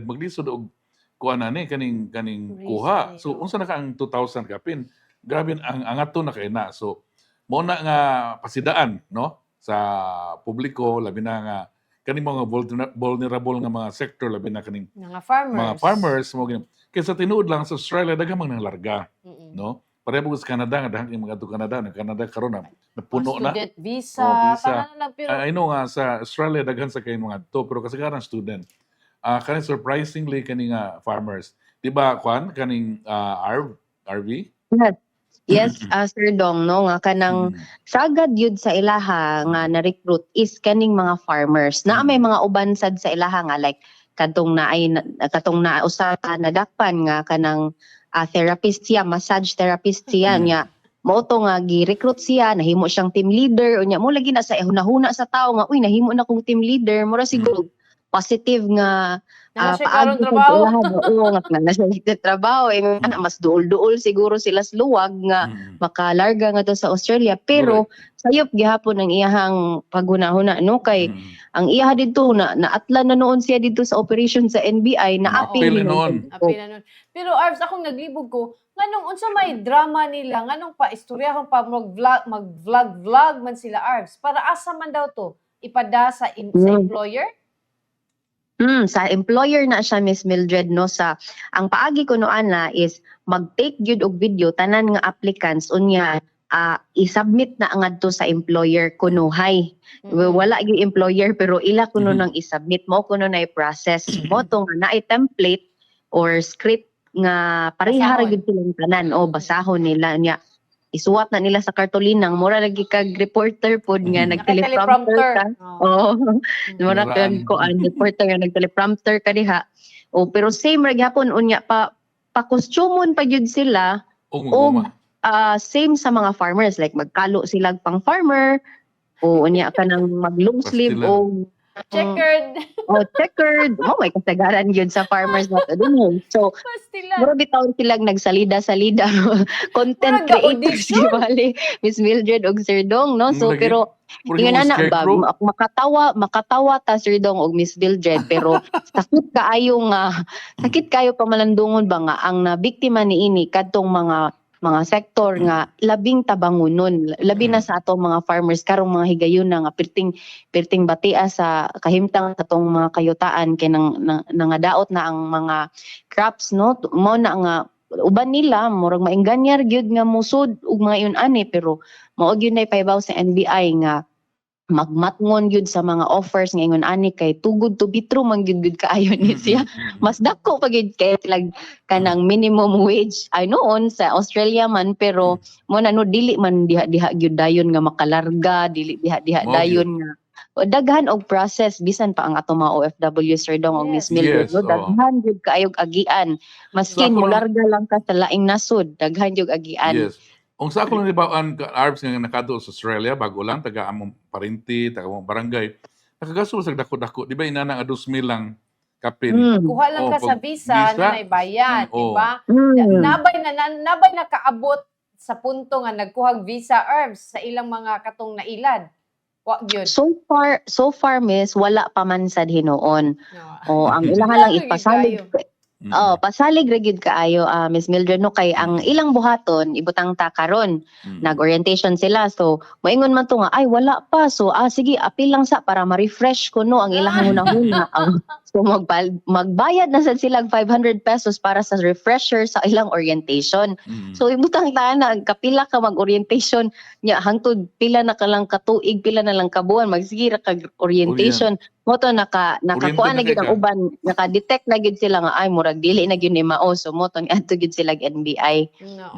Speaker 1: maglisod og kuan na ni kaning kuha. So unsa na ka ang 2,000 kapin? Grabe ang angato na kay na. So mo na nga pasidaan no sa publiko labi na nga kaning mga vulnerable nga mga sector labi na kaning
Speaker 2: mga
Speaker 1: farmers mo ganun. Kaya sa tinuod lang sa Australia daghang mga larga no pareho sa Canada nga daghang mga to Canada karon na napuno na
Speaker 2: student visa,
Speaker 1: visa.
Speaker 2: tanan lang pero
Speaker 1: I know nga sa Australia daghan sa kay mga to pero kasagaran student kaning surprisingly kaning farmers di ba kaning RV
Speaker 3: Yes, Sir Dong, no, nga kanang sagad yun sa ilaha nga na-recruit is kaning mga farmers. Na may mga uban sad sa ilaha nga like katong na usa ka nadakpan nga kanang therapist siya, massage therapist siya nya. Mao to nga gi-recruit siya, nahimo siyang team leader unya mo lagi na sa hunahuna sa tao nga uy nahimo na kong team leader, mura siguro positive nga
Speaker 2: siya karon trabaho.
Speaker 3: Oo, nga siya trabaho. Mas duol-duol siguro sila sa luwag nga makalarga nga to sa Australia. Pero sayop gihapon ang iyahang paghunahuna no kay ang iyaha dito naatlan na noon siya dito sa operation sa NBI na apil
Speaker 1: noon.
Speaker 2: Pero Arbs akong naglibog ko nganong unsa may drama nila nganong pa istoryahon pa mag-vlog man sila Arbs para asa man daw to ipada sa employer.
Speaker 3: Sa employer na siya, Miss Mildred, no, ang paagi ko no ana is mag-take gyud og video tanan nga applicants unya i-submit na ngadto sa employer kunuhay. Wala gyud employer pero ila kuno nang i-submit mo kuno na i-process mo to nga naay template or script nga pareha ra
Speaker 2: Basahon.
Speaker 3: gyud silang tanan o basahon nila nya isuwat na nila sa kartolinang mura lagi kag reporter pod nga nagteleprompter ka.
Speaker 2: Oh.
Speaker 3: Oo. Mura
Speaker 1: Naraan.
Speaker 3: ko ang reporter nga nagteleprompter ka diha. O pero same ra gyapon unya pa kostumon pa gyud sila
Speaker 1: O
Speaker 3: o
Speaker 1: guma.
Speaker 3: same sa mga farmers like magkalo sila pang farmer o unya ka nang mag long sleeve
Speaker 1: Pastilan.
Speaker 3: o
Speaker 2: Checkered.
Speaker 3: checkered. May kasagaran yun sa farmers na to din. So,
Speaker 2: Pastilan.
Speaker 3: mura bitaw silang nagsalida-salida. Content
Speaker 2: Mura
Speaker 3: creators
Speaker 2: ga-audition.
Speaker 3: gibali Miss Mildred og Sir Dong, no? So,
Speaker 1: Lagi.
Speaker 3: pero
Speaker 1: Puro
Speaker 3: ingon
Speaker 1: yung
Speaker 3: na ba
Speaker 1: scarecrow.
Speaker 3: makatawa ta Sir Dong og Miss Mildred pero sakit kayo pamalandungon ba nga ang nabiktima niini kadtong mga sektor nga labing tabangunon labi na sa atong mga farmers karong mga higayon na nga perting batia sa kahimtang atong mga kayutaan kay nangadaot na ang mga crops no mo na nga uban nila murag mainganyar gyud nga musud ug mga yun ani pero mao gyud na ipahibaw sa NBI nga magmatngon gyud sa mga offers nga ingon ani kay tugod to bitro man gyud kaayo ni siya mas dako pa gyud kay lag kanang minimum wage ay noon sa Australia man pero mo na no dili man diha gyud dayon nga makalarga dili diha
Speaker 1: Mao
Speaker 3: dayon nga o, daghan og process bisan pa ang ato mga OFW Sir Dong o Miss
Speaker 2: Yes.
Speaker 3: Mildred
Speaker 1: Yes,
Speaker 3: no
Speaker 1: oo.
Speaker 3: daghan gyud kaayog agian maskin
Speaker 1: So, ako
Speaker 3: mularga lang ka sa laing nasod daghan gyud agian.
Speaker 1: Yes. Kung sa ako lang ibaan Arbs nga nakadto sa Australia bago lang taga among parinti, taga among barangay. Nakagasto sa dako-dako, di ba inana nga 2,000 lang kapin.
Speaker 2: Kuha lang ka sa
Speaker 1: pag
Speaker 2: visa na naibayad, di ba? Nabay na kaabot sa punto nga nagkuhag visa herbs sa ilang mga katong nailad. Wa gyud.
Speaker 3: So far miss wala pa man sad hinoon.
Speaker 2: No.
Speaker 3: O ang ilaha lang
Speaker 2: Lagi
Speaker 3: ipasalig. Pasalig ra gyud kaayo Miss Mildred no kay ang ilang buhaton ibutang ta karon nag-orientation sila so moingon man to nga ay wala pa so sige apil lang sa para ma-refresh ko no ang ilang hunahuna. So magbayad na sad sila 500 pesos para sa refresher sa ilang orientation. So ibutang ta na kapila ka mag-orientation nya hangtod pila na ka lang katuig pila na lang kabuan magsige ra kag orientation mo to nakakuha na gyud ang uban naka-detect na gyud sila nga ay murag dili na gyud ni mao so mo to niadto gyud sila NBI.
Speaker 2: No.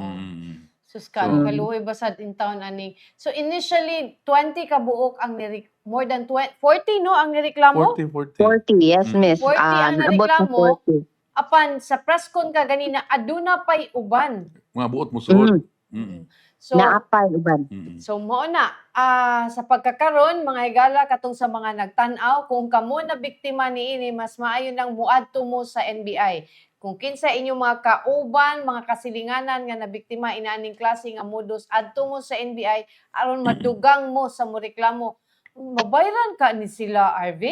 Speaker 2: Sus
Speaker 1: So,
Speaker 2: kaluoy basad in town ani. So initially 20 ka buok ang more than 20, 40 no ang nireklamo?
Speaker 1: 40.
Speaker 3: 40 yes miss
Speaker 2: 40 ang
Speaker 3: abot na
Speaker 2: nareklamo.
Speaker 3: 40.
Speaker 2: Apan sa press con ka ganina aduna pay uban.
Speaker 1: Mga buot mo suod.
Speaker 2: So
Speaker 3: Naapay uban.
Speaker 2: So mo na sa pagkakaron mga higala katong sa mga nagtan-aw kung kamo na biktima niini mas maayo nang muadto mo sa NBI. Kung kinsa inyong mga kauban, mga kasilinganan nga nabiktima inaaning klase nga modus adto mo sa NBI aron madugang mo sa mo reklamo. Mabayran ka ni sila RV?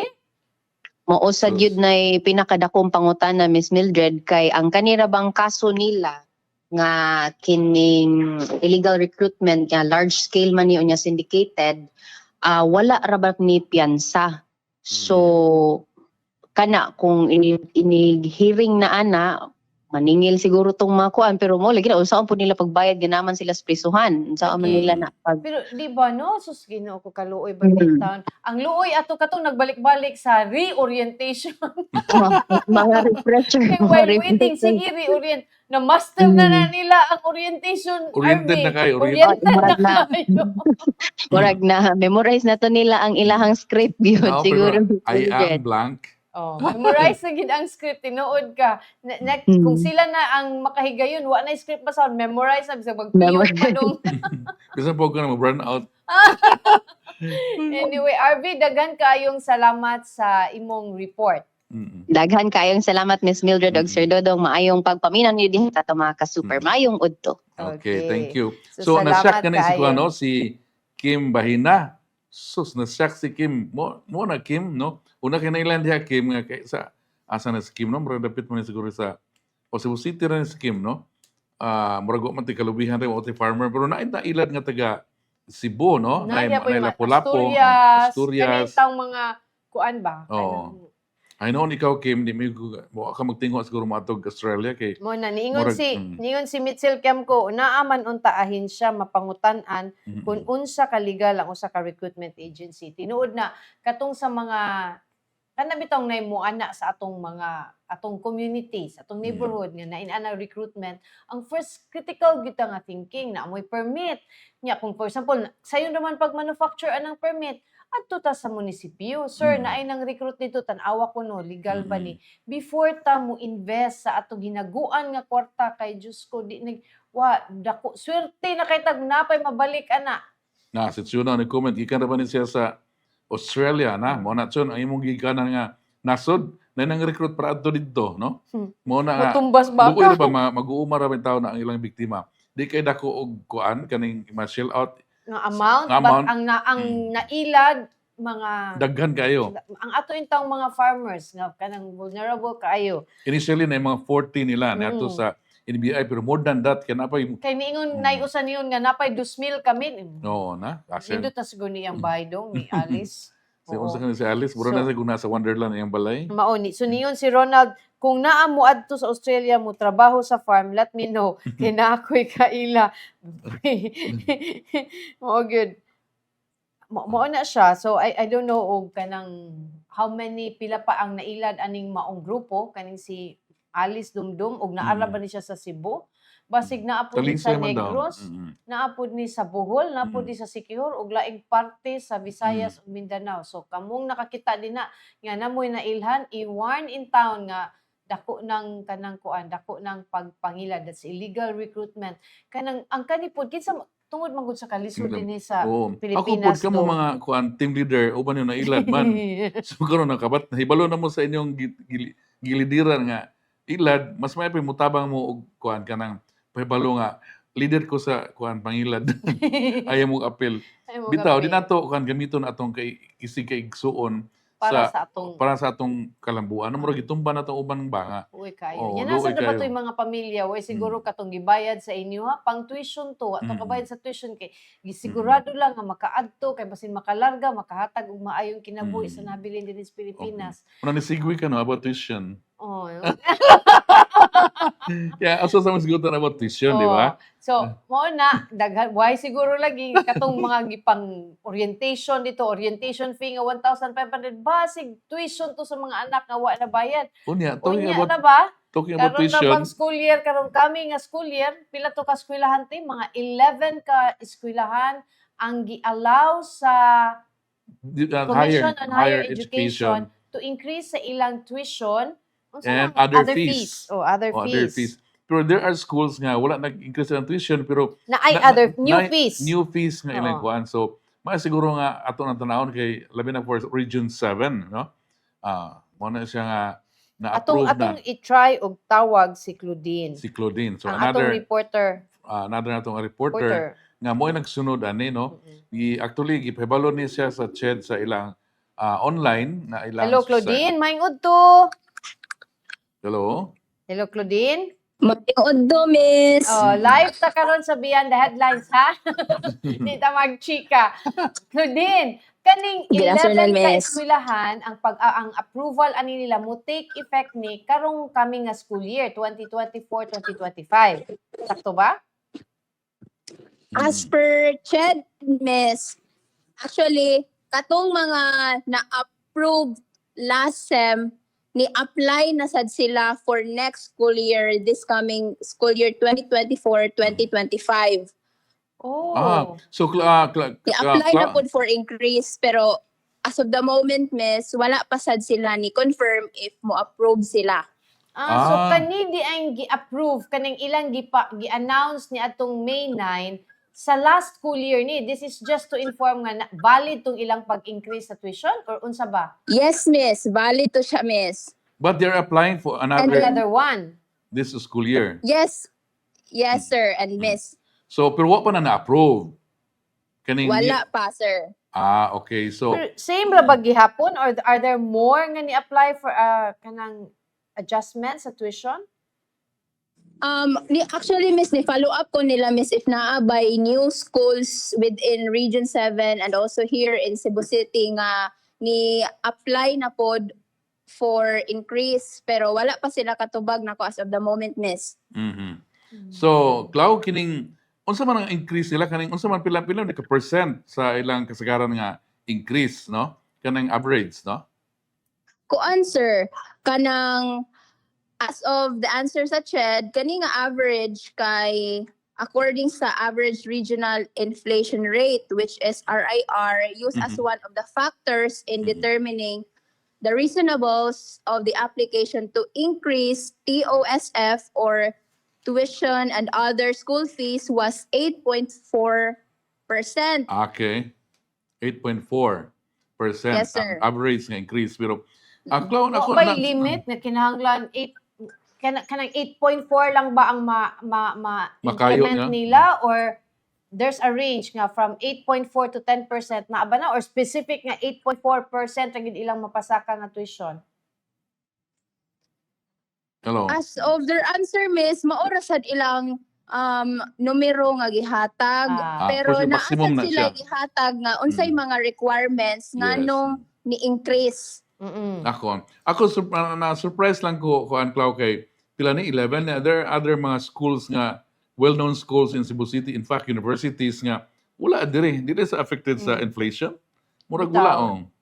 Speaker 3: Mao sad
Speaker 1: Sus.
Speaker 3: yun na pinakadakong pangutana Miss Mildred kay ang kanira bang kaso nila nga kining illegal recruitment nga large scale man ni unya syndicated wala ra ba ni piyansa. So kana kung ini-hearing na ana maningil siguro tong mga kuan pero mo lagi na unsaon po nila pagbayad ganaman sila sa prisuhan unsaon man
Speaker 2: Okay.
Speaker 3: nila na pag
Speaker 2: Pero di ba no, sus Ginoo ko kaluoy ba taon. Ang luoy ato katong nagbalik-balik sa reorientation.
Speaker 3: mga refresher
Speaker 2: Kaya while waiting, sige reorient. Na-master na nila ang orientation.
Speaker 1: Oriented
Speaker 2: RV.
Speaker 1: na kayo,
Speaker 2: Oriented
Speaker 3: oriented.
Speaker 2: na kayo.
Speaker 3: murag na memorize na to nila ang ilahang script yun siguro
Speaker 1: Pero I am blank.
Speaker 2: Oh, memorize na gid ang script, tinuod ka. Kung sila na ang makahigayon, wa na script ba sa memorize na bisag magpiyot pa dong.
Speaker 1: Kasi po ka na mag-burn out.
Speaker 2: Anyway, RV, daghan kayong salamat sa imong report.
Speaker 3: Daghan kayong salamat Miss Mildred ug Sir Dodong maayong pagpaminaw niyo diha sa mga ka-super maayong udto.
Speaker 1: Okay, thank you.
Speaker 2: So,
Speaker 1: So na-shock
Speaker 2: salamat
Speaker 1: ka na si
Speaker 2: kayo.
Speaker 1: Kuano, si Kim Bahina. Sus, na-shock si Kim. Mo na Kim, no? Una kinailan diha Kim nga kay sa asa na si Kim, no? Murag dapit mo ni siguro sa Cebu City rin si Kim, no? Murag man ti kalubihan rin o ti farmer pero nailad nga taga Cebu, no?
Speaker 2: Naya po yung
Speaker 1: Lapu-Lapu,
Speaker 2: Asturias,
Speaker 1: Asturias.
Speaker 2: kanitang mga kuan ba?
Speaker 1: Oo. I know ikaw, Kim, di mo ka magtingo siguro mo atog Australia kay
Speaker 2: Mo na niingon
Speaker 1: Murag,
Speaker 2: si niingon si Mitchell Kemko, naaman unta ahensya mapangutan-an kung unsa ka legal ang usa ka recruitment agency. Tinuod na katong sa mga kana bitong naimuana sa atong communities, atong neighborhood nga nainana recruitment, ang first critical gyud nga thinking na amoy permit. Nya kung for example, sayo naman pag manufacture anang permit, adto ta sa munisipyo. Sir, naay nang recruit nito tan-awa ko no, legal ba ni? Before ta mo invest sa atong hinaguan nga kwarta kay Diyos ko di nag dako swerte na kay tag napay mabalik ana.
Speaker 1: na sitsuno ni comment gikan ra ba ni siya sa Australia na mo na tson ang imong gikanan nga nasod na nang recruit para adto didto no mo na nga
Speaker 2: Mutumbas ba
Speaker 1: bukoy
Speaker 2: ka?
Speaker 1: ra ba mag-uuma ra ba tawo na ang ilang biktima di kay dako og kuan kaning ma-shell out
Speaker 2: Nga amount,
Speaker 1: Nga
Speaker 2: but
Speaker 1: amount.
Speaker 2: ang nailad mga
Speaker 1: daghan kayo
Speaker 2: ang ato intang mga farmers nga kanang vulnerable kaayo.
Speaker 1: initially na yung mga 40 nila na ato sa NBI pero more than that kaya na pa yung
Speaker 2: Kay niingon naiusan niyon nga napay 2,000 kami.
Speaker 1: no na kasi
Speaker 2: Nindot na siguro niyang baydong ni Alice.
Speaker 1: si unsa kanang si Alice mura na
Speaker 2: So-
Speaker 1: sa kung nasa Wonderland ang balay
Speaker 2: Mauni. So niyon si Ronald, kung naa mo adto sa Australia mo trabaho sa farm, let me know. Kay na ako'y kaila. Mao good. Mao na siya. So I don't know og kanang how many pila pa ang nailad aning maong grupo kaning si Alice Dumdum og naara ba ni siya sa Cebu? Basig naapod ni sa
Speaker 1: Talisay man daw
Speaker 2: Negros, naapod ni sa Bohol, naapod ni sa Siquijor ug laing parte sa Visayas ug Mindanao. So kamong nakakita din na nga namoy nailhan i-warn in town nga dako ng kanang kuan, dako ng pagpangilad, that's illegal recruitment. Kanang ang kanipod kinsa tungod man gud sa kalisod dinhi sa
Speaker 1: Oo. Ako
Speaker 2: Pilipinas.
Speaker 1: po kamo mga kuan team leader uban yung nailad man. So karon nakabat hibalo na mo sa inyong gilidiran nga ilad mas may mutabang mo og kuan kanang pahibalo nga leader ko sa kuan pangilad. Ayaw mo apel.
Speaker 2: Ay, mo
Speaker 1: Bitaw
Speaker 2: gabi.
Speaker 1: di nato kan gamiton atong kay isig kay igsuon
Speaker 2: para
Speaker 1: sa
Speaker 2: sa atong
Speaker 1: para sa atong kalambuan. Ano mo ra gitumba na tong ubang banga.
Speaker 2: uy kayo.
Speaker 1: Oo,
Speaker 2: Yan nasa
Speaker 1: luoy
Speaker 2: na ba
Speaker 1: kayo.
Speaker 2: to yung mga pamilya? Uy, siguro katong gibayad sa inyo ha, pang tuition to. Ato kabayad sa tuition kay gisigurado lang nga makaadto kay basin makalarga, makahatag og maayong kinabuhi sa nabilin din sa Pilipinas.
Speaker 1: Ano ni sigwi ka no about tuition.
Speaker 2: Oh.
Speaker 1: Kaya aso sa mas gutan about tuition, di ba?
Speaker 2: So, mo na daghan why siguro lagi katong mga gipang orientation dito, orientation fee nga 1,500 basig tuition to sa mga anak nga wa na bayad.
Speaker 1: Unya, talking
Speaker 2: Unya
Speaker 1: about
Speaker 2: na ba?
Speaker 1: talking about
Speaker 2: Karon na
Speaker 1: tuition.
Speaker 2: bang school year, karon kami nga school year, pila to ka eskwelahan ti? Mga 11 ka eskwelahan ang gi-allow sa Commission on Higher Education to increase sa ilang tuition unsa
Speaker 1: And
Speaker 2: man?
Speaker 1: other fees.
Speaker 2: Oh, other
Speaker 1: o
Speaker 2: fees.
Speaker 1: other fees. Pero there are schools nga wala nag-increase ng tuition pero
Speaker 2: Na ay
Speaker 1: na-
Speaker 2: other new
Speaker 1: na-
Speaker 2: fees.
Speaker 1: New fees nga ilang
Speaker 2: Oo.
Speaker 1: kuan. So, may siguro nga ato nang tanawon kay labi na for Region 7, no? Mo na siya nga
Speaker 2: atong
Speaker 1: na
Speaker 2: i-try og tawag si Claudine.
Speaker 1: si Claudine. So
Speaker 2: ang atong
Speaker 1: another
Speaker 2: reporter.
Speaker 1: natong reporter nga mo nagsunod ani no. Actually gipahibalo ni siya sa chat sa ilang online na ilang
Speaker 2: Hello Claudine, maingod to.
Speaker 1: Hello.
Speaker 2: Hello Claudine.
Speaker 3: Matingod do, miss.
Speaker 2: Oh, live ta karon sa Beyond the Headlines ha. Di ta magchika. Claudine, kaning
Speaker 3: Good
Speaker 2: 11
Speaker 3: afternoon,
Speaker 2: ka
Speaker 3: miss.
Speaker 2: eskwelahan ang ang approval ani nila mo take effect ni karong coming nga school year 2024-2025. Sakto ba?
Speaker 4: As per CHED, miss, actually, katong mga na-approve last SEM, ni-apply na sad sila for next school year, this coming school year 2024-2025.
Speaker 2: Oh.
Speaker 1: So
Speaker 4: Ni-apply na po for increase, pero as of the moment, miss, wala pa sad sila ni confirm if mo-approve sila.
Speaker 2: So kani di ang gi-approve kaning ilang gi-announce ni atong May 9 sa last school year ni. This is just to inform nga valid tong ilang pag-increase sa tuition or unsa ba?
Speaker 4: Yes, miss. Valid to siya, miss.
Speaker 1: but they're applying for
Speaker 2: And
Speaker 1: another
Speaker 2: the other one.
Speaker 1: this school year.
Speaker 4: Yes. Yes, sir. And miss.
Speaker 1: So pero wa pa na na-approve. Kaning
Speaker 4: Wala pa, sir.
Speaker 1: okay. So
Speaker 2: Pero same ra ba gihapon or are there more nga ni-apply for kanang adjustment sa tuition?
Speaker 4: Actually, miss, ni-follow up ko nila, miss, if naabay new schools within Region 7 and also here in Cebu City nga ni-apply na pod for increase pero wala pa sila katubag nako as of the moment, Miss.
Speaker 1: Mhm. So, Clau, kining, unsa man ang increase nila, kaning unsa man pilang-pilang ka percent sa ilang kasagaran nga increase, no? Kanang average, no?
Speaker 4: Kuan sir, kanang as of the answer sa CHED, kani nga average kay according sa average regional inflation rate which is RIR used as
Speaker 1: Mhm.
Speaker 4: one of the factors in
Speaker 1: Mhm.
Speaker 4: determining the reasonables of the application to increase TOSF or tuition and other school fees was 8.4%.
Speaker 1: Okay. 8.4%
Speaker 4: Yes,
Speaker 1: ang
Speaker 4: sir.
Speaker 1: average nga increase. Pero, Clau,
Speaker 2: Wa
Speaker 1: ako,
Speaker 2: may limit na kinahanglan 8 kanang 8.4 lang ba ang
Speaker 1: Makayo
Speaker 2: implement
Speaker 1: niya?
Speaker 2: nila or there's a range nga from 8.4 to 10% na aba na or specific nga 8.4% ang ilang mapasaka nga tuition?
Speaker 1: hello.
Speaker 4: As of their answer, Miss, maorasad ilang numero nga gihatag, pero
Speaker 1: kasi maximum
Speaker 4: naasad
Speaker 1: na
Speaker 4: sila
Speaker 1: siya.
Speaker 4: gihatag nga unsay mga requirements nga
Speaker 1: Yes.
Speaker 4: nung ni-increase.
Speaker 1: Ako na-surprise lang ko Clau, kay pila ni 11 na there are other mga schools nga well-known schools in Cebu City, in fact universities nga wala diri sa affected sa inflation. Murag wala
Speaker 2: Bitaw.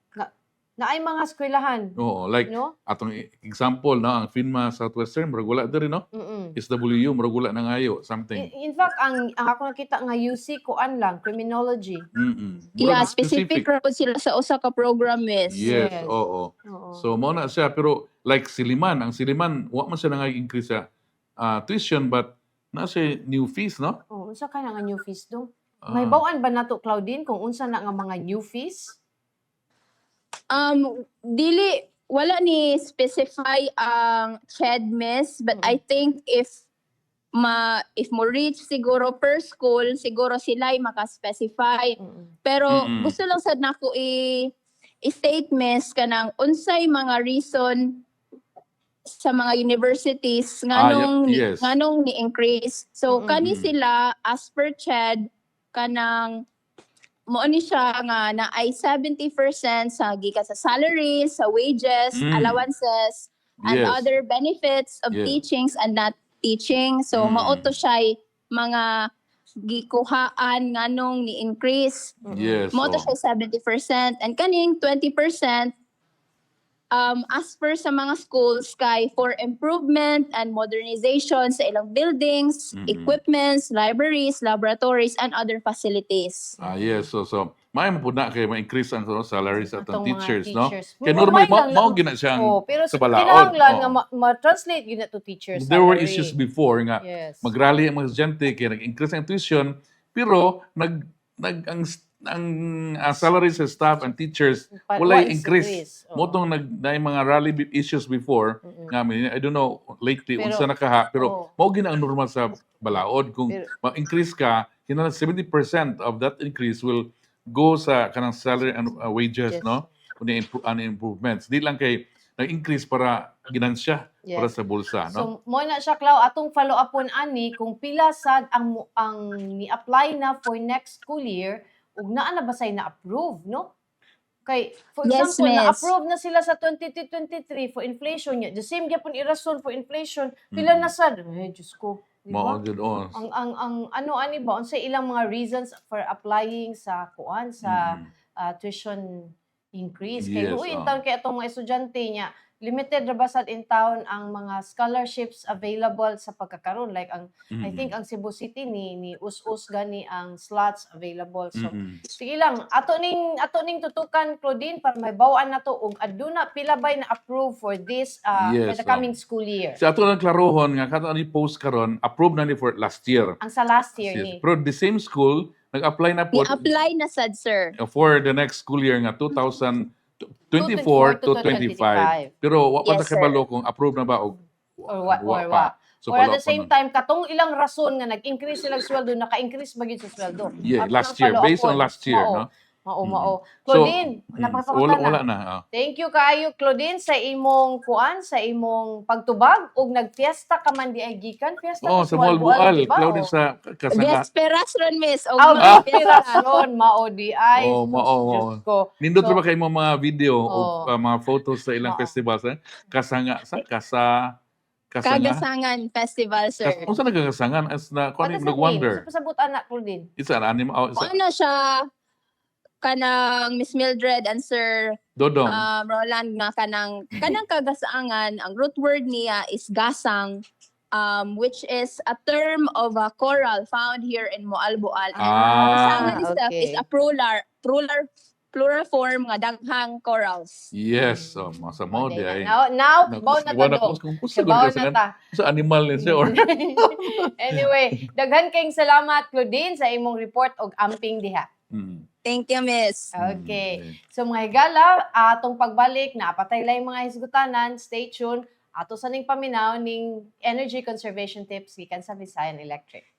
Speaker 2: Na ay mga eskwelahan,
Speaker 1: Oo, like
Speaker 2: no?
Speaker 1: atong example no, ang FINMA Southwestern murag wala diri no. SWU murag wala nang ayo something.
Speaker 2: In fact, ang ako nakita nga UC kuan lang, criminology.
Speaker 1: Murag
Speaker 4: Yeah, specific ra pud sila sa usa ka program, Miss.
Speaker 1: Yes,
Speaker 2: Yes.
Speaker 1: oo.
Speaker 2: Oo.
Speaker 1: So mo na siya pero like Siliman, ang Siliman wa man siya nang-increase sa tuition but na siya new fees no.
Speaker 2: Oh, unsa ka na nga new fees do? May bawaan ba nato Claudine kung unsa na nga mga new fees?
Speaker 4: Dili wala ni specify ang CHED, Miss, but I think if mo reach siguro per school, siguro sila ay maka-specify. Pero gusto lang sad nako i-state, Miss, kanang unsay mga reason sa mga universities nganong
Speaker 1: yes.
Speaker 4: nganong ni-increase. So kani sila as per CHED kanang mo ni siya nga na ay 70% sa gikan sa salaries, sa wages, allowances, and
Speaker 1: Yes.
Speaker 4: other benefits of
Speaker 1: Yeah.
Speaker 4: teachings and not teaching. So mao to siya mga gikuhaan nganong ni-increase.
Speaker 1: Yes.
Speaker 4: Mo to
Speaker 1: oo.
Speaker 4: siya 70% and kaning 20% as per sa mga schools kay for improvement and modernization sa ilang buildings, equipments, libraries, laboratories, and other facilities.
Speaker 1: Yes. So may mo na kay ma-increase ang salaries at
Speaker 2: Atong mga
Speaker 1: teachers, no?
Speaker 2: teachers.
Speaker 1: Kay
Speaker 2: Normal
Speaker 1: normal
Speaker 2: lang
Speaker 1: mao gina siyang
Speaker 2: pero
Speaker 1: sa balaod.
Speaker 2: kinahanglan
Speaker 1: Oo.
Speaker 2: nga ma-translate yun na to teachers
Speaker 1: There were
Speaker 2: salary.
Speaker 1: issues before nga
Speaker 2: Yes.
Speaker 1: magrally ang mga estudyante kaya nag-increase ang tuition pero ang salaries sa staff and teachers wala increase.
Speaker 2: Oo.
Speaker 1: Mo tong na mga rally issues before nga I don't know lately
Speaker 2: Pero-
Speaker 1: unsa nakaha pero mao gina ang normal sa balaod kung
Speaker 2: Pero-
Speaker 1: ma-increase ka kinahanglan 70% of that increase will go sa kanang salary and wages
Speaker 2: Yes.
Speaker 1: no kundi improvements di lang kay nag-increase para ginansya para
Speaker 2: Yes.
Speaker 1: sa bulsa no.
Speaker 2: So mo na siya Clau atong follow upon ani kung pila sad ang ni-apply na for next school year ug naa na ba say na-approve no? Kay for
Speaker 4: Yes,
Speaker 2: example
Speaker 4: miss.
Speaker 2: na-approve na sila sa 2023 for inflation niya. The same gyapon irason for inflation. Pila na sad? Diyos ko. Di
Speaker 1: Mao
Speaker 2: ba?
Speaker 1: gyud
Speaker 2: Ang ano ani ba unsay ilang mga reasons for applying sa kuan sa tuition increase kay
Speaker 1: Yes,
Speaker 2: in town kay atong mga estudyante niya limited ra ba sad in town ang mga scholarships available sa pagkakaroon like ang I think ang Cebu City ni us-us gani ang slots available so sige lang ato ning tutukan Claudine para may bawaan nato og aduna pila bay na approve for this for
Speaker 1: Yes,
Speaker 2: the coming school year
Speaker 1: sa ato lang klarohon nga kato ni post karon approved na ni for last year.
Speaker 2: ang sa last year
Speaker 1: Yes.
Speaker 2: ni
Speaker 1: Pero the same school nag-apply na po
Speaker 4: Ni-apply na sad, sir.
Speaker 1: for the next school year nga 2024 to 25. Pero wa pa
Speaker 4: Yes,
Speaker 1: ta kabalo kung approved na ba o
Speaker 2: or what or
Speaker 1: pa.
Speaker 2: what
Speaker 1: So
Speaker 2: or at
Speaker 1: follow
Speaker 2: the
Speaker 1: up
Speaker 2: same
Speaker 1: pa nun.
Speaker 2: time katong ilang rason nga nag-increase sila sweldo naka-increase ba gyud sa sweldo
Speaker 1: Yeah,
Speaker 2: Ato
Speaker 1: last
Speaker 2: nang
Speaker 1: year
Speaker 2: follow
Speaker 1: based on
Speaker 2: upon.
Speaker 1: last year
Speaker 2: Oo.
Speaker 1: no.
Speaker 2: Mao.
Speaker 1: So,
Speaker 2: Claudine, napapakota
Speaker 1: wala
Speaker 2: na.
Speaker 1: na.
Speaker 2: Thank you kaayo Claudine sa imong sa imong pagtubag ug nagfiesta ka man di ay gikan fiesta
Speaker 1: Oo,
Speaker 2: ka
Speaker 1: sa Bual-Bual. Claudine sa kasanga.
Speaker 4: Vesperas ron, miss. Og
Speaker 2: Ah,
Speaker 4: mga
Speaker 2: inspirasyon mao di ay.
Speaker 1: Oo, mao.
Speaker 2: Diyos ko.
Speaker 1: Nindot
Speaker 2: So,
Speaker 1: ba kayo mga video o
Speaker 2: Oo.
Speaker 1: mga photos sa ilang
Speaker 2: Oo.
Speaker 1: festival sa kasanga sa kasanga.
Speaker 4: Kagasangan Festival, sir.
Speaker 1: Unsa nagakasangan as na
Speaker 2: What
Speaker 1: kuan
Speaker 2: does it mean?
Speaker 1: nag-wonder.
Speaker 2: Sa pasabot anak Claudine.
Speaker 1: Isa an animal
Speaker 4: Kung ano siya, kanang Miss Mildred and Sir
Speaker 1: Dodong.
Speaker 4: Roland nga kanang kagasangan, ang root word niya is gasang, which is a term of a coral found here in Moalboal. Gasangan is a plural form nga daghang corals.
Speaker 1: Yes, sa mo di ay.
Speaker 2: Now, baw na ta do.
Speaker 1: Kung
Speaker 2: Baw na ta.
Speaker 1: sa animal ni siya or
Speaker 2: Anyway, daghan kayong salamat Claudine sa imong report og amping diha.
Speaker 4: Thank you, miss.
Speaker 2: Okay. So mga higala, atong pagbalik na apatay lang mga hisgutanan, stay tuned. Ato sa ning paminaw ning energy conservation tips gikan sa Visayan Electric.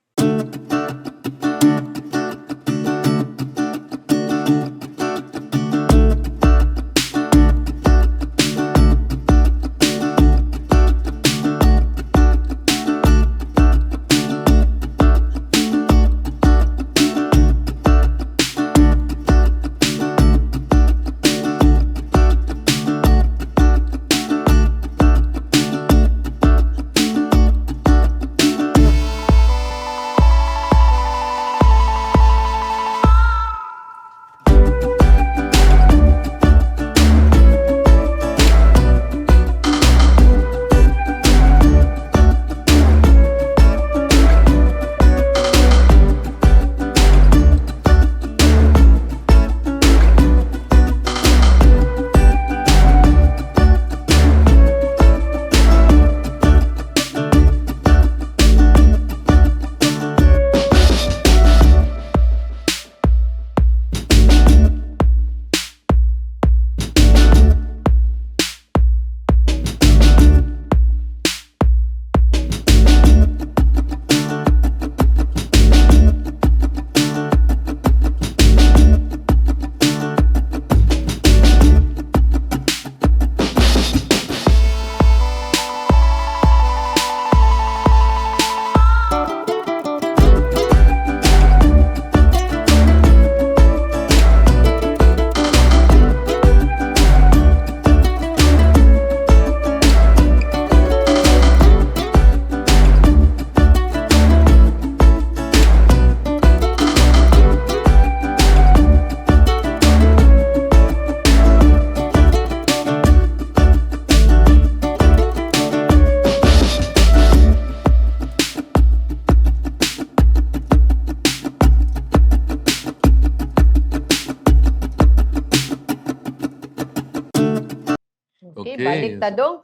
Speaker 2: Okay, balik ta dong.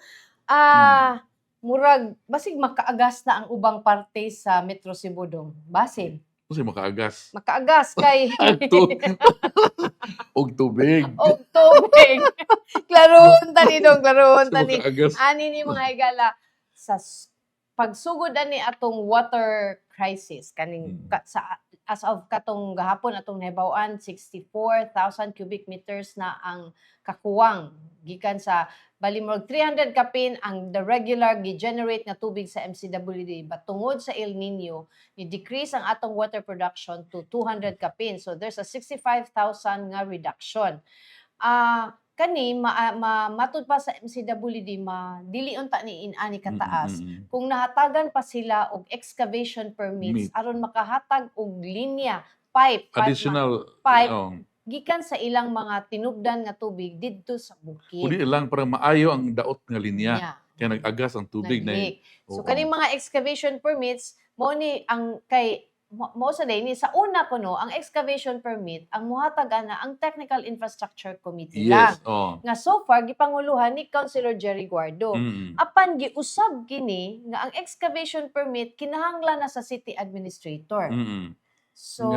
Speaker 2: Murag basig makaagas na ang ubang parte sa Metro Cebu dong. Basin.
Speaker 1: Kasi makaagas.
Speaker 2: Makaagas kay
Speaker 1: Og tubig.
Speaker 2: og tubig. Klaron tani dong, klaron tani.
Speaker 1: Makaagas.
Speaker 2: Ani ni mga higala sa pagsugod ani atong water crisis kaning as of katong gahapon atong nahibaw-an 64,000 cubic meters na ang kakuwang gikan sa balimog 300 kapin ang the regular gi-generate nga tubig sa MCWD but tungod sa El Nino ni-decrease ang atong water production to 200 kapin, so there's a 65,000 nga reduction. Kani matud pa sa MCWD dili unta ni inani kataas kung nahatagan pa sila og excavation permits aron makahatag og linya pipe
Speaker 1: Additional
Speaker 2: pipe gikan sa ilang mga tinubdan nga tubig didto sa bukid.
Speaker 1: Uli lang para maayo ang daot nga linya.
Speaker 2: Yeah.
Speaker 1: Kaya nag-agas ang tubig na
Speaker 2: Nag-leak. So
Speaker 1: Oo.
Speaker 2: kaning mga excavation permits mo ni ang kay mo sa day ni sa una kuno ang excavation permit ang muhatag ana ang Technical Infrastructure Committee lang.
Speaker 1: Yes. Oh.
Speaker 2: Nga so far gipanguluhan ni Councilor Jerry Guardo. Apan giusab kini nga ang excavation permit kinahanglan na sa city administrator. So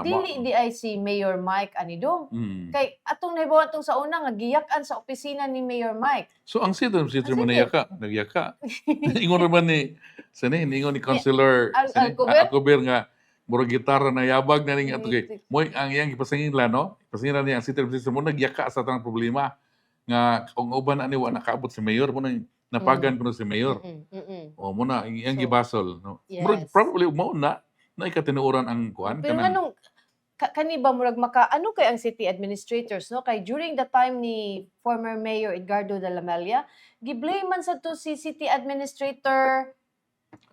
Speaker 2: dili di ay si Mayor Mike Anidong. Kay atong nahibawan tong sa una nga giyak-an sa opisina ni Mayor Mike.
Speaker 1: So ang city mo
Speaker 2: Sige.
Speaker 1: nagyaka. Ingon naman ni ingon ni Councilor
Speaker 2: Alcober?
Speaker 1: Alcober nga murag gitara na yabag na ning ato kay mo ang iyang ipasangila no pasangila niya ang city administrator mo nagyaka sa tanang problema nga kung uban ani wa nakaabot si mayor mo nang napagan kuno si mayor o mo na iyang
Speaker 2: So,
Speaker 1: gibasol no murag
Speaker 2: yes.
Speaker 1: probably mo na ikatinuoran ang kuan
Speaker 2: Pero
Speaker 1: kanang
Speaker 2: nganong kani ba murag ano kay ang city administrators no kay during the time ni former mayor Edgardo Dela Melia giblame man sa to si city administrator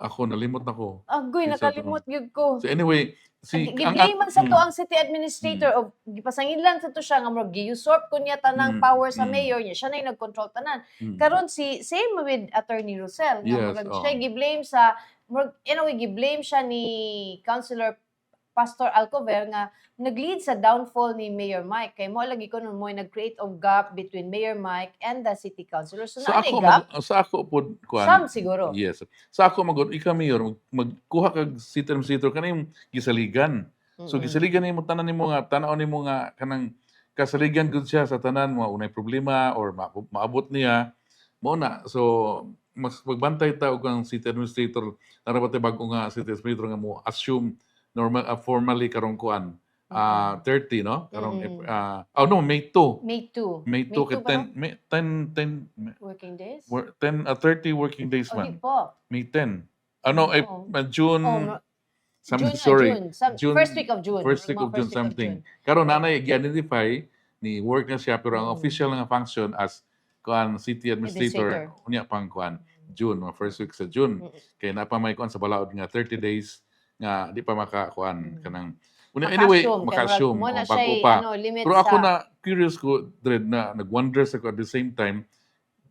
Speaker 1: ako nalimot na ko
Speaker 2: agoy
Speaker 1: Isa to.
Speaker 2: nakalimot gyud ko.
Speaker 1: so anyway si
Speaker 2: Giblame man sa to ang city administrator o gipasangilan sa to siya nga murag gi-usurp ko niya tanang power sa mayor niya siya na yung nag-control tanan. Karon si same with attorney Rosel nga
Speaker 1: Yes,
Speaker 2: murag
Speaker 1: oh.
Speaker 2: siya giblame sa murag giblame siya ni Councilor Pastor Alcover nga nag-lead sa downfall ni Mayor Mike kay mo lagi ko nun mo nag-create of gap between Mayor Mike and the city councilor so
Speaker 1: sa
Speaker 2: na
Speaker 1: ako
Speaker 2: gap
Speaker 1: sa ako pod kuan
Speaker 2: some siguro.
Speaker 1: yes sa ako magod ikaw mayor magkuha kag city administrator kanang gisaligan so gisaligan nimo tanan nimo nga tan-aw nimo nga kanang kasaligan gud siya sa tanan mo unay problema or maabot niya mo na so mas magbantay ta og ang city administrator narapat bag-o nga city administrator nga mo assume normal formally karong kuan 30 no karong no May 2
Speaker 2: May 2.
Speaker 1: May 2 kay 10
Speaker 2: working days.
Speaker 1: 30 working days
Speaker 2: Okay
Speaker 1: man
Speaker 2: po.
Speaker 1: May 10 ano June
Speaker 2: Oh,
Speaker 1: something
Speaker 2: June,
Speaker 1: sorry
Speaker 2: June. First week of June.
Speaker 1: first week of June something karon nanay gi-identify ni work na siya pero ang official nga function as kuan city administrator unya pang kuan June mga first week sa June kay napa may kuan sa balaod nga 30 days nga di pa makakuan kanang anyway maka-assume bago pa pero ako na curious ko dread na nag-wonder sa ko at the same time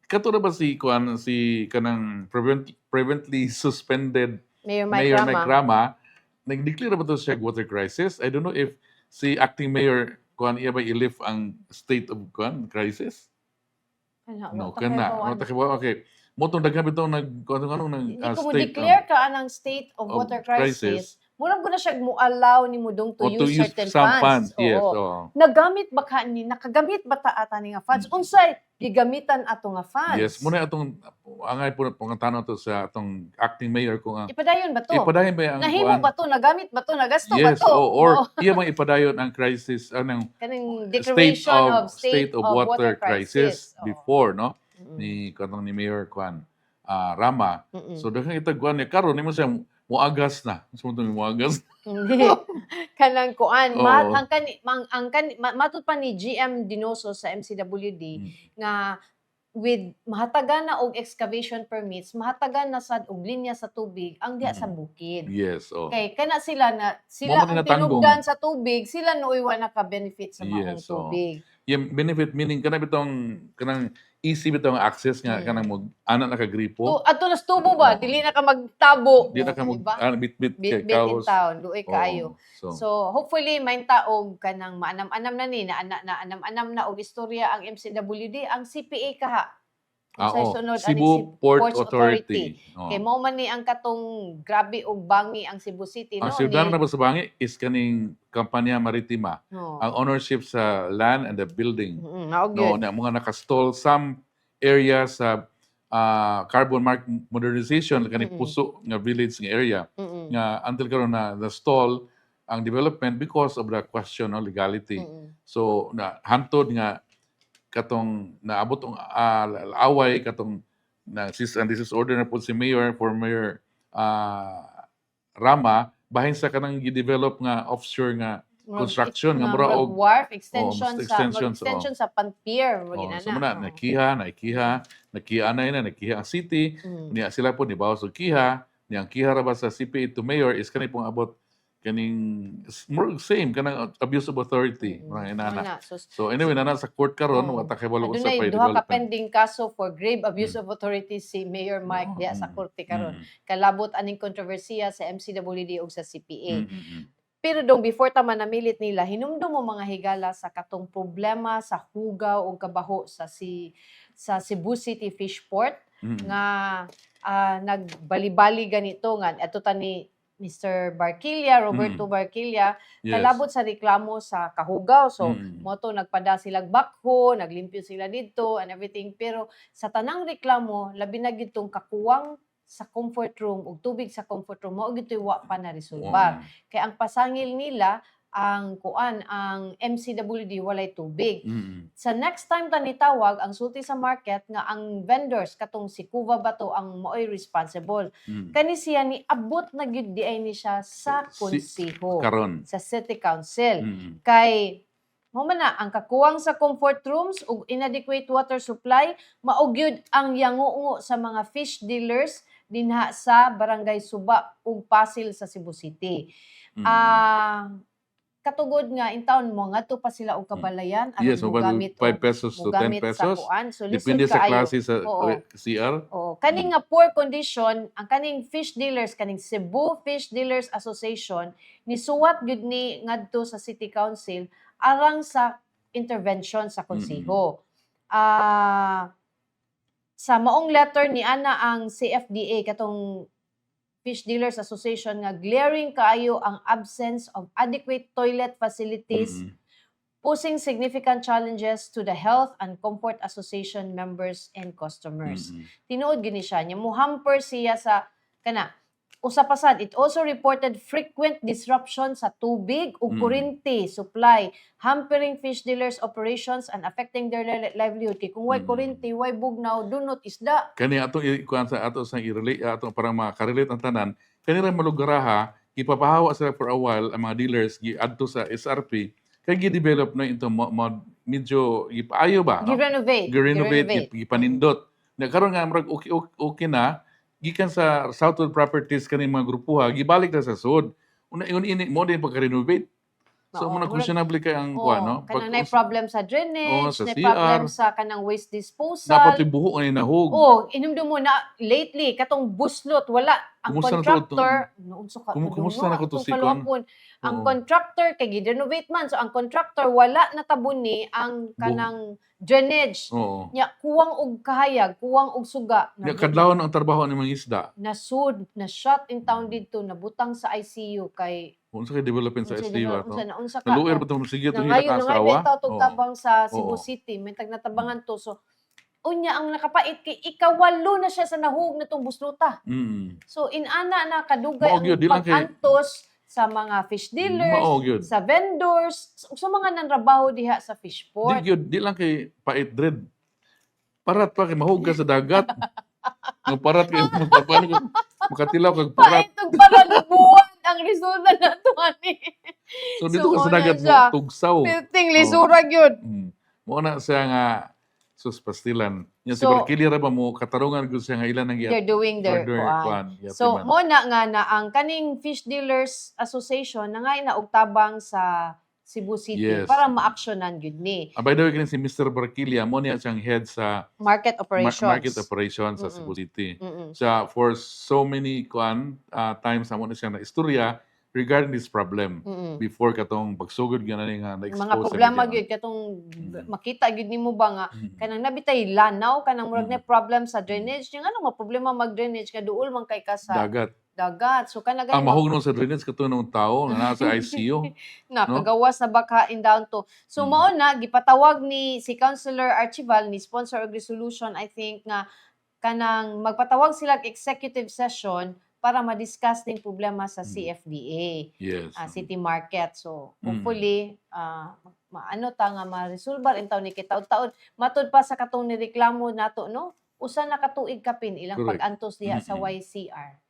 Speaker 1: kato na ba si kuan si kanang prevently suspended
Speaker 2: Mayor
Speaker 1: Mayor
Speaker 2: Mike
Speaker 1: Mike
Speaker 2: Rama.
Speaker 1: Rama nag-declare ba to siya water crisis I don't know if si acting mayor kuan iya ba i-lift ang state of kuan crisis no kana okay mo tong daghan bitaw nag ano
Speaker 2: Hindi
Speaker 1: nag
Speaker 2: ko mo
Speaker 1: state
Speaker 2: declare ka anang state of
Speaker 1: of
Speaker 2: water crisis. Murag ko na siya mo-allow ni mo dong to
Speaker 1: or to
Speaker 2: use
Speaker 1: use
Speaker 2: certain
Speaker 1: some
Speaker 2: funds.
Speaker 1: yes
Speaker 2: Oo. Nagamit ba ka ni nakagamit ba ta ata ni nga funds? Unsay gigamitan ato nga funds?
Speaker 1: yes muna atong angay po pangatanaw to sa atong acting mayor kung
Speaker 2: Ipadayon ba to?
Speaker 1: ipadayon ba ang
Speaker 2: Nahimo
Speaker 1: kuan?
Speaker 2: ba to? Nagamit ba to? Nagasto
Speaker 1: Yes,
Speaker 2: ba to?
Speaker 1: or iya bang ipadayon ang crisis anong
Speaker 2: Kaning declaration of
Speaker 1: state of water crisis
Speaker 2: Oo.
Speaker 1: before no ni kanang ni Mayor Kwan Rama. So daghang itagwan niya karon nimo siya muagas na. Gusto mo muagas?
Speaker 2: Hindi. Kanang kuan,
Speaker 1: Oo.
Speaker 2: matud pa ni GM Dinoso sa MCWD nga with mahatagan na og excavation permits, mahatagan na sad og linya sa tubig ang diha sa bukid.
Speaker 1: Yes, oh.
Speaker 2: Okay, kana sila
Speaker 1: Mo
Speaker 2: ang
Speaker 1: man natanggong.
Speaker 2: tinugdan sa tubig, sila nooy wa naka-benefit sa maong
Speaker 1: Yes, oo.
Speaker 2: tubig.
Speaker 1: Yung benefit meaning kana bitong kanang easy bitong access nga kanang mo ana nakagripo.
Speaker 2: Ato nas tubo ba?
Speaker 1: Oo.
Speaker 2: Dili na ka magtabo.
Speaker 1: Di na ka mag
Speaker 2: Diba?
Speaker 1: bit
Speaker 2: Bit in
Speaker 1: kaos.
Speaker 2: town, luoy kaayo.
Speaker 1: So,
Speaker 2: So, hopefully, may taog ka ng maanam-anam na ni, na anam-anam na og istorya ang MCWD, ang CPA kaha. Unsay sunod,
Speaker 1: Cebu Port Authority.
Speaker 2: Kay mo man ni ang katong grabe og bangi ang Cebu City,
Speaker 1: Ang
Speaker 2: no?
Speaker 1: ciudad na ba sa Bangi is kaning Kampanya Maritima.
Speaker 2: No.
Speaker 1: Ang ownership sa land and the building.
Speaker 2: Naog
Speaker 1: No,
Speaker 2: yun.
Speaker 1: na mga nakastall some area sa carbon mark modernization kaning puso nga village nga area nga until karon na stall ang development because of the question of legality. So na hantod nga katong naabot ang away katong na and this is order na po si Mayor for Mayor Rama bahin sa kanang gi-develop nga offshore nga construction nga mura og
Speaker 2: wharf extension
Speaker 1: extension
Speaker 2: sa Panpier mo
Speaker 1: so muna nakiha anay na nakiha ang city niya sila po ni bawas og kiha niyang kiha ra ba sa CPA to mayor is kani pong abot kaning more same kanang abuse of authority mga inana. So anyway nana sa court karon wa ta kay wala usab pa
Speaker 2: duha ka
Speaker 1: development.
Speaker 2: pending kaso for grave abuse of authority si Mayor Mike diha sa korte karon. Kalabot aning kontrobersiya sa MCWD ug sa CPA. Pero dong before ta man namilit nila, hinumdum mo mga higala sa katong problema sa hugaw o kabaho sa Cebu City Fishport nga nagbali-bali ganito nga ato ta ni Mr. Barquilla, Roberto Barquilla, kalabot sa reklamo sa kahugaw. So, moto nagpada silang bakho, naglimpyo sila dito and everything. Pero sa tanang reklamo, labi na gitong kakuwang sa comfort room ug tubig sa comfort room mao gitoy wa pa na resolbar. Kay ang pasangil nila ang MCWD walay tubig. Sa next time ta nitawag ang sulti sa market nga ang vendors katong si Cuva Bato ang maoy responsible. Kani siya ni abot na gyud di ay ni siya sa konseho
Speaker 1: Karon.
Speaker 2: sa City Council. Kay mo man na ang kakuwang sa comfort rooms ug inadequate water supply mao gyud ang yangungo sa mga fish dealers dinha sa Barangay Suba ug Pasil sa Cebu City. Katugod nga in town mo ngadto pa sila og kabalayan aron
Speaker 1: Yes,
Speaker 2: mogamit
Speaker 1: 5 pesos to 10
Speaker 2: sa
Speaker 1: pesos.
Speaker 2: kuan. So lisod
Speaker 1: Depende sa
Speaker 2: kaayo.
Speaker 1: klase sa
Speaker 2: Oo.
Speaker 1: CR.
Speaker 2: Oo, kaning nga poor condition, ang kaning fish dealers, kaning Cebu Fish Dealers Association, nisuwat gyud ni ngadto sa City Council arang sa intervention sa konseho. Sa maong letter ni ana ang CFDA katong Fish Dealers Association nga glaring kaayo ang absence of adequate toilet facilities posing significant challenges to the health and comfort association members and customers. Tinuod gini siya nya mohamper siya sa kana usa pa sad, it also reported frequent disruption sa tubig ug kuryente supply, hampering fish dealers operations and affecting their livelihood. Kay kung way kuryente, way bugnaw, dunot isda.
Speaker 1: Kani atong ikuan sa ato sa i-relate atong parang makarelate ang tanan. Kani ra malugaraha, ipapahawa sila for a while ang mga dealers giadto sa SRP kay gi-develop na into medyo ipaayo ba?
Speaker 2: Gi-renovate.
Speaker 1: Gi-renovate, gipanindot. Na karon nga murag okay na gikan sa Southwood Properties kaning mga grupuha gibalik na sa sud. Una ini mo din pagka-renovate. So
Speaker 2: Oo,
Speaker 1: muna
Speaker 2: murag-
Speaker 1: questionable kay ang kuan no.
Speaker 2: Kanang nay problem sa drainage,
Speaker 1: sa
Speaker 2: nay
Speaker 1: CR.
Speaker 2: problem sa kanang waste disposal.
Speaker 1: Dapat yung buhok nga nahug.
Speaker 2: Oh, inumdum mo na lately katong buslot wala ang
Speaker 1: Kumusta na to?
Speaker 2: contractor noon sa
Speaker 1: Kumusta na ko to si Kon?
Speaker 2: ang
Speaker 1: Oo.
Speaker 2: contractor kay gi-renovate man so ang contractor wala natabon ni ang kanang drainage
Speaker 1: Oo.
Speaker 2: nya kuwang og kahayag kuwang og suga
Speaker 1: Nya kadlawon ang trabaho ni mga isda.
Speaker 2: nasud na shut in town dito nabutang sa ICU kay
Speaker 1: Unsa kay development sa SDU ato?
Speaker 2: unsa ka
Speaker 1: Naluer pa tong sige to
Speaker 2: na ngayon
Speaker 1: sa
Speaker 2: nga
Speaker 1: awa.
Speaker 2: bentaw tog
Speaker 1: Oo.
Speaker 2: tabang sa Cebu
Speaker 1: Oo.
Speaker 2: City may tag natabangan to so unya ang nakapait kay ikawalo na siya sa nahug natong busluta. So inana na kadugay
Speaker 1: Mao
Speaker 2: ang
Speaker 1: gyud, di lang kay-
Speaker 2: pag-antos sa mga fish dealers,
Speaker 1: Mao gyud.
Speaker 2: sa vendors, sa mga nanrabaho diha sa fish
Speaker 1: Di
Speaker 2: port.
Speaker 1: gyud di lang kay pait dread. Parat pa kay mahug ka sa dagat. Ang parat kay paano ka makatilaw kag parat.
Speaker 2: Paitog para lubuan ang resulta na to ani.
Speaker 1: So dito ka sa
Speaker 2: una
Speaker 1: dagat
Speaker 2: siya.
Speaker 1: mo tugsaw.
Speaker 2: Pilting lisura gyud.
Speaker 1: Mo na siya nga sus pastilan. Nya si
Speaker 2: So-
Speaker 1: Barkili ra ba mo katarungan gud siya nga ilan ang
Speaker 2: They're doing their kuan. So mo na nga na ang kaning Fish Dealers Association na nga inaog tabang sa Cebu City
Speaker 1: Yes.
Speaker 2: para ma-actionan gyud ni
Speaker 1: by the way kini si Mr. Barkilia mo niya siyang head sa
Speaker 2: market operations.
Speaker 1: market operations sa Cebu City.
Speaker 2: Mm-mm.
Speaker 1: Siya for so many times amo na siya na istorya regarding this problem
Speaker 2: Mm-mm.
Speaker 1: before katong pagsugod gyud nga na-expose
Speaker 2: Mga
Speaker 1: sa
Speaker 2: problema
Speaker 1: media.
Speaker 2: gyud katong makita gyud nimo ba nga kanang nabitay lanaw kanang murag na problem sa drainage ning ano nga problema mag-drainage nga duol man kay ka sa
Speaker 1: dagat.
Speaker 2: so kana
Speaker 1: Ang
Speaker 2: gani
Speaker 1: mahugno sa drainage katong tao nga nasa ICU.
Speaker 2: na
Speaker 1: no?
Speaker 2: kagawas na bakain down to. So mao na gipatawag ni si Councilor Archival ni sponsor og resolution I think nga kanang magpatawag sila og executive session para ma-discuss ning problema sa CFDA.
Speaker 1: Yes.
Speaker 2: City Market. So, hopefully, maano ta nga ma-resolve in taon ni kitaon-taon. Matod pa sa katong nireklamo nato, no? Usa na katuig kapin ilang
Speaker 1: Correct.
Speaker 2: pag-antos diha sa YCR.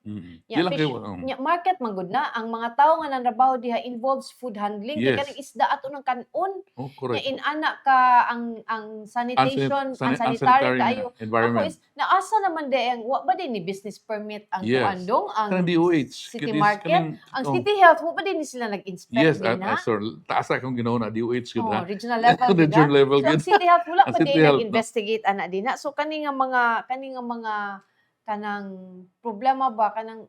Speaker 1: Di lang kayo,
Speaker 2: Nya, market man gud na ang mga tawo nga nanrabaho diha involves food handling kay
Speaker 1: Yes.
Speaker 2: kaning isda ato ng kanon.
Speaker 1: oh,
Speaker 2: Nya
Speaker 1: correct.
Speaker 2: inana ka ang sanitation, ang sanitary kayo.
Speaker 1: environment.
Speaker 2: Ako is naasa naman di ang wa ba din ni business permit ang
Speaker 1: Yes.
Speaker 2: kuandong ang
Speaker 1: Kanang DOH.
Speaker 2: City
Speaker 1: Kadis-
Speaker 2: Market.
Speaker 1: kanang-
Speaker 2: ang
Speaker 1: oh.
Speaker 2: City Health wa ba din ni sila nag-inspect
Speaker 1: Yes,
Speaker 2: din na?
Speaker 1: sir. Taas akong ginawa na DOH yun
Speaker 2: Oh,
Speaker 1: na.
Speaker 2: regional level gid
Speaker 1: Regional
Speaker 2: na.
Speaker 1: level
Speaker 2: So, ang
Speaker 1: yun.
Speaker 2: City Health wala
Speaker 1: Ang
Speaker 2: pa
Speaker 1: City
Speaker 2: din
Speaker 1: Health,
Speaker 2: nag-investigate ana din na. So kani nga mga kanang problema ba kanang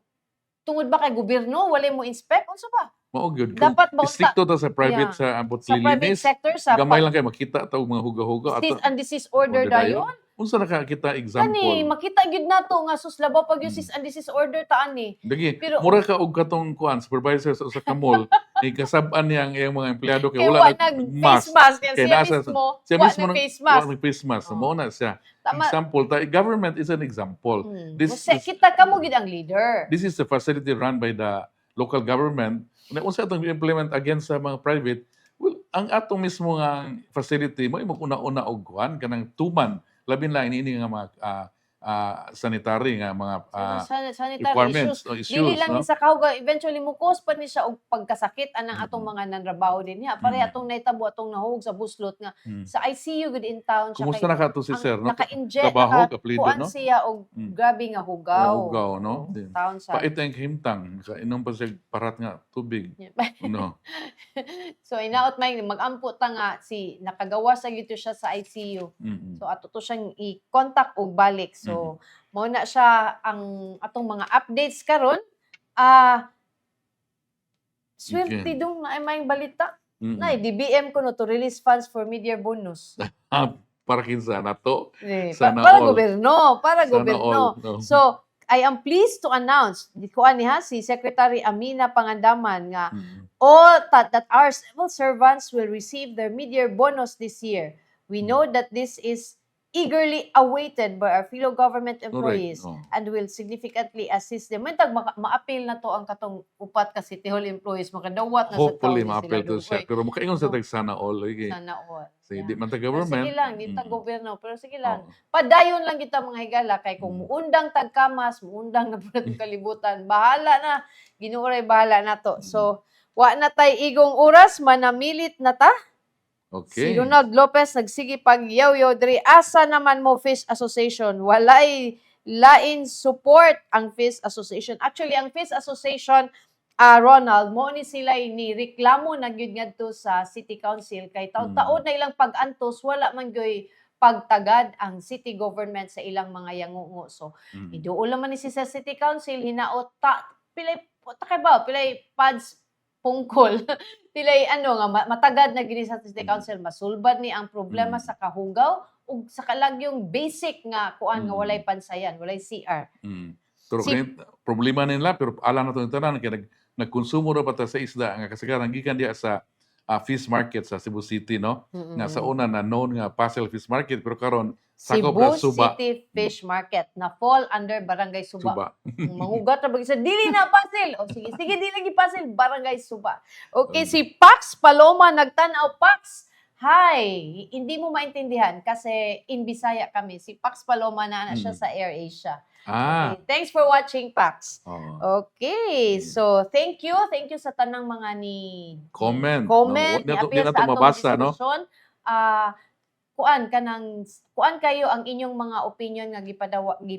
Speaker 2: tungod ba kay gobyerno wala mo inspect unsa ba?
Speaker 1: Mao gyud.
Speaker 2: Dapat ba
Speaker 1: Stricto ta sa private
Speaker 2: Yeah.
Speaker 1: sa ambot
Speaker 2: sa private
Speaker 1: lilinis.
Speaker 2: sector sa
Speaker 1: Gamay lang kay makita ta og mga huga-huga
Speaker 2: cease
Speaker 1: ato.
Speaker 2: and desist order
Speaker 1: Order dayon.
Speaker 2: dayon.
Speaker 1: unsa na ka kita
Speaker 2: Ani,
Speaker 1: example?
Speaker 2: makita gyud nato nga suslabaw pag yung sis and this is order ta ani.
Speaker 1: Dagi,
Speaker 2: Pero-
Speaker 1: mura ka og katong kuan supervisor sa usa ka mall, ay kasab-an niya ang iyang mga empleyado kay
Speaker 2: Kaya
Speaker 1: wala
Speaker 2: wa
Speaker 1: nag
Speaker 2: face
Speaker 1: mask.
Speaker 2: mask yan.
Speaker 1: Kaya
Speaker 2: Siya
Speaker 1: nasa-
Speaker 2: mismo,
Speaker 1: Siya
Speaker 2: wa
Speaker 1: mismo
Speaker 2: na
Speaker 1: nang
Speaker 2: face mask.
Speaker 1: wa face mask.
Speaker 2: Oh.
Speaker 1: Mao na siya.
Speaker 2: Tama.
Speaker 1: Example, government is an example.
Speaker 2: Kasi kita kamo gid ang leader.
Speaker 1: This is the facility run by the local government. Unsa atong implement against sa mga private? Well, ang atong mismo nga facility mo imo una-una og kuan kanang tuman labin lang ini nga mga sanitary nga mga
Speaker 2: Sanitary
Speaker 1: requirements
Speaker 2: issues.
Speaker 1: o
Speaker 2: Dili
Speaker 1: issues,
Speaker 2: lang
Speaker 1: no?
Speaker 2: ni sa kauga, eventually mo cause pa ni siya og pagkasakit anang atong mga nanrabaho din niya. Pare atong naitabo atong nahug sa buslot nga
Speaker 1: Mm.
Speaker 2: sa ICU gud in town siya
Speaker 1: Kumusta na ka to si sir, no?
Speaker 2: naka-inject
Speaker 1: Trabaho, kaplido,
Speaker 2: kuan
Speaker 1: no?
Speaker 2: siya og
Speaker 1: Mm.
Speaker 2: grabe nga hugaw.
Speaker 1: Hugaw, no?
Speaker 2: Oo,
Speaker 1: Din.
Speaker 2: town sa
Speaker 1: Pait ang himtang, inom pa siya parat nga tubig. No.
Speaker 2: So inaot may mag-ampo ta nga si nakagawa sa gito siya sa ICU.
Speaker 1: Mm-mm.
Speaker 2: So ato to siyang i-contact og balik. So mao na siya ang atong mga updates karon. Swerte
Speaker 1: Okay.
Speaker 2: dong na may balita.
Speaker 1: Mm-mm.
Speaker 2: Na DBM ko no to release funds for mid-year bonus.
Speaker 1: Para kinsa na to.
Speaker 2: Para
Speaker 1: Sana all.
Speaker 2: gobyerno, para
Speaker 1: Sana
Speaker 2: gobyerno.
Speaker 1: all, no?
Speaker 2: So I am pleased to announce, di ko ani ha, si Secretary Amina Pangandaman nga
Speaker 1: Mm-mm.
Speaker 2: all that our civil servants will receive their mid-year bonus this year. We know that this is eagerly awaited by our fellow government employees
Speaker 1: Oh.
Speaker 2: and will significantly assist them. May ma-appeal na to ang katong upat ka City Hall employees, makadawat na
Speaker 1: Hopefully
Speaker 2: sa taon
Speaker 1: ma-appel to siya. Pero makaingon sa
Speaker 2: Oh.
Speaker 1: tag sana all. Okay.
Speaker 2: Sana all.
Speaker 1: Say,
Speaker 2: Yeah.
Speaker 1: di man ta
Speaker 2: Pero
Speaker 1: government.
Speaker 2: sige lang, di ta
Speaker 1: Mm-mm.
Speaker 2: gobyerno, pero sige lang.
Speaker 1: Oo.
Speaker 2: Padayon lang kita mga higala kay kung
Speaker 1: Mm.
Speaker 2: muundang tagkamas, muundang na pala kalibutan, bahala na. Ginuoray bahala na to. So, wa na tay igong oras, manamilit na ta. Si
Speaker 1: Okay.
Speaker 2: Ronald Lopez nagsige pag yaw-yaw diri asa naman mo Fish Association, walay lain support ang Fish Association. Actually, ang Fish Association Ronald mo ni sila ni reklamo na gyud ngadto sa City Council kay taon-taon na ilang pag-antos wala man gyoy pagtagad ang city government sa ilang mga yangungo. So,
Speaker 1: Mm.
Speaker 2: iduol naman ni si sa City Council hinaot pilay kay ba pilay pads pungkol pilay nga matagad na gini sa City Council masulbad ni ang problema sa kahugaw ug sa kalagyong basic nga kuan nga walay pansayan walay CR.
Speaker 1: Mm. Pero
Speaker 2: Si-
Speaker 1: problema nila pero alam na to yung tanan kay nagkonsumo ra pa ta sa isda nga kasagaran gikan diya sa fish market sa Cebu City, no? Nga sa una na known nga Pasel Fish Market pero karon sakop
Speaker 2: Cebu
Speaker 1: ra Suba.
Speaker 2: City Fish Market na fall under Barangay Suba.
Speaker 1: Suba.
Speaker 2: Mangugat na bagay sa dili na Pasil. O sige, di lagi Pasil, Barangay Suba. Okay,
Speaker 1: Okay.
Speaker 2: si Pax Paloma nagtanaw. Pax, hi! Hindi mo maintindihan kasi in Bisaya kami. Si Pax Paloma na siya sa AirAsia.
Speaker 1: Ah.
Speaker 2: Okay, thanks for watching, Pax.
Speaker 1: Oo.
Speaker 2: Okay, so thank you sa tanang mga ni
Speaker 1: Comment.
Speaker 2: comment,
Speaker 1: No?
Speaker 2: ni appeal
Speaker 1: Di na
Speaker 2: sa
Speaker 1: to
Speaker 2: atong
Speaker 1: mabasa, no?
Speaker 2: diskusyon. Kuan kayo ang inyong mga opinion nga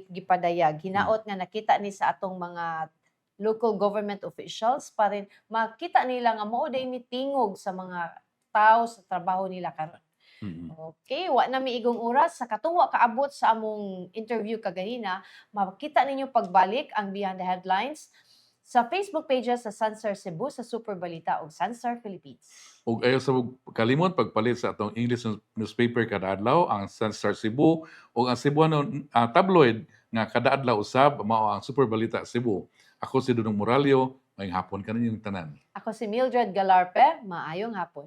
Speaker 2: gipadayag. Hinaot nga nakita ni sa atong mga local government officials pa rin makita nila nga mao day ni tingog sa mga tao sa trabaho nila karon.
Speaker 1: Mm.
Speaker 2: Okay, wa na miigong oras sa katong wa kaabot sa among interview kaganina, makita ninyo pagbalik ang Beyond the Headlines sa Facebook pages sa Sunstar Cebu, sa Super Balita ug Sunstar Philippines.
Speaker 1: Ug ayaw sa kalimot pagpalit sa atong English newspaper kada adlaw ang Sunstar Cebu ug ang Cebuano tabloid nga kada adlaw usab mao ang Super Balita Cebu. Ako si Dudong Moralio, ngayong hapon kaninyong tanan.
Speaker 2: Ako si Mildred Galarpe, maayong hapon.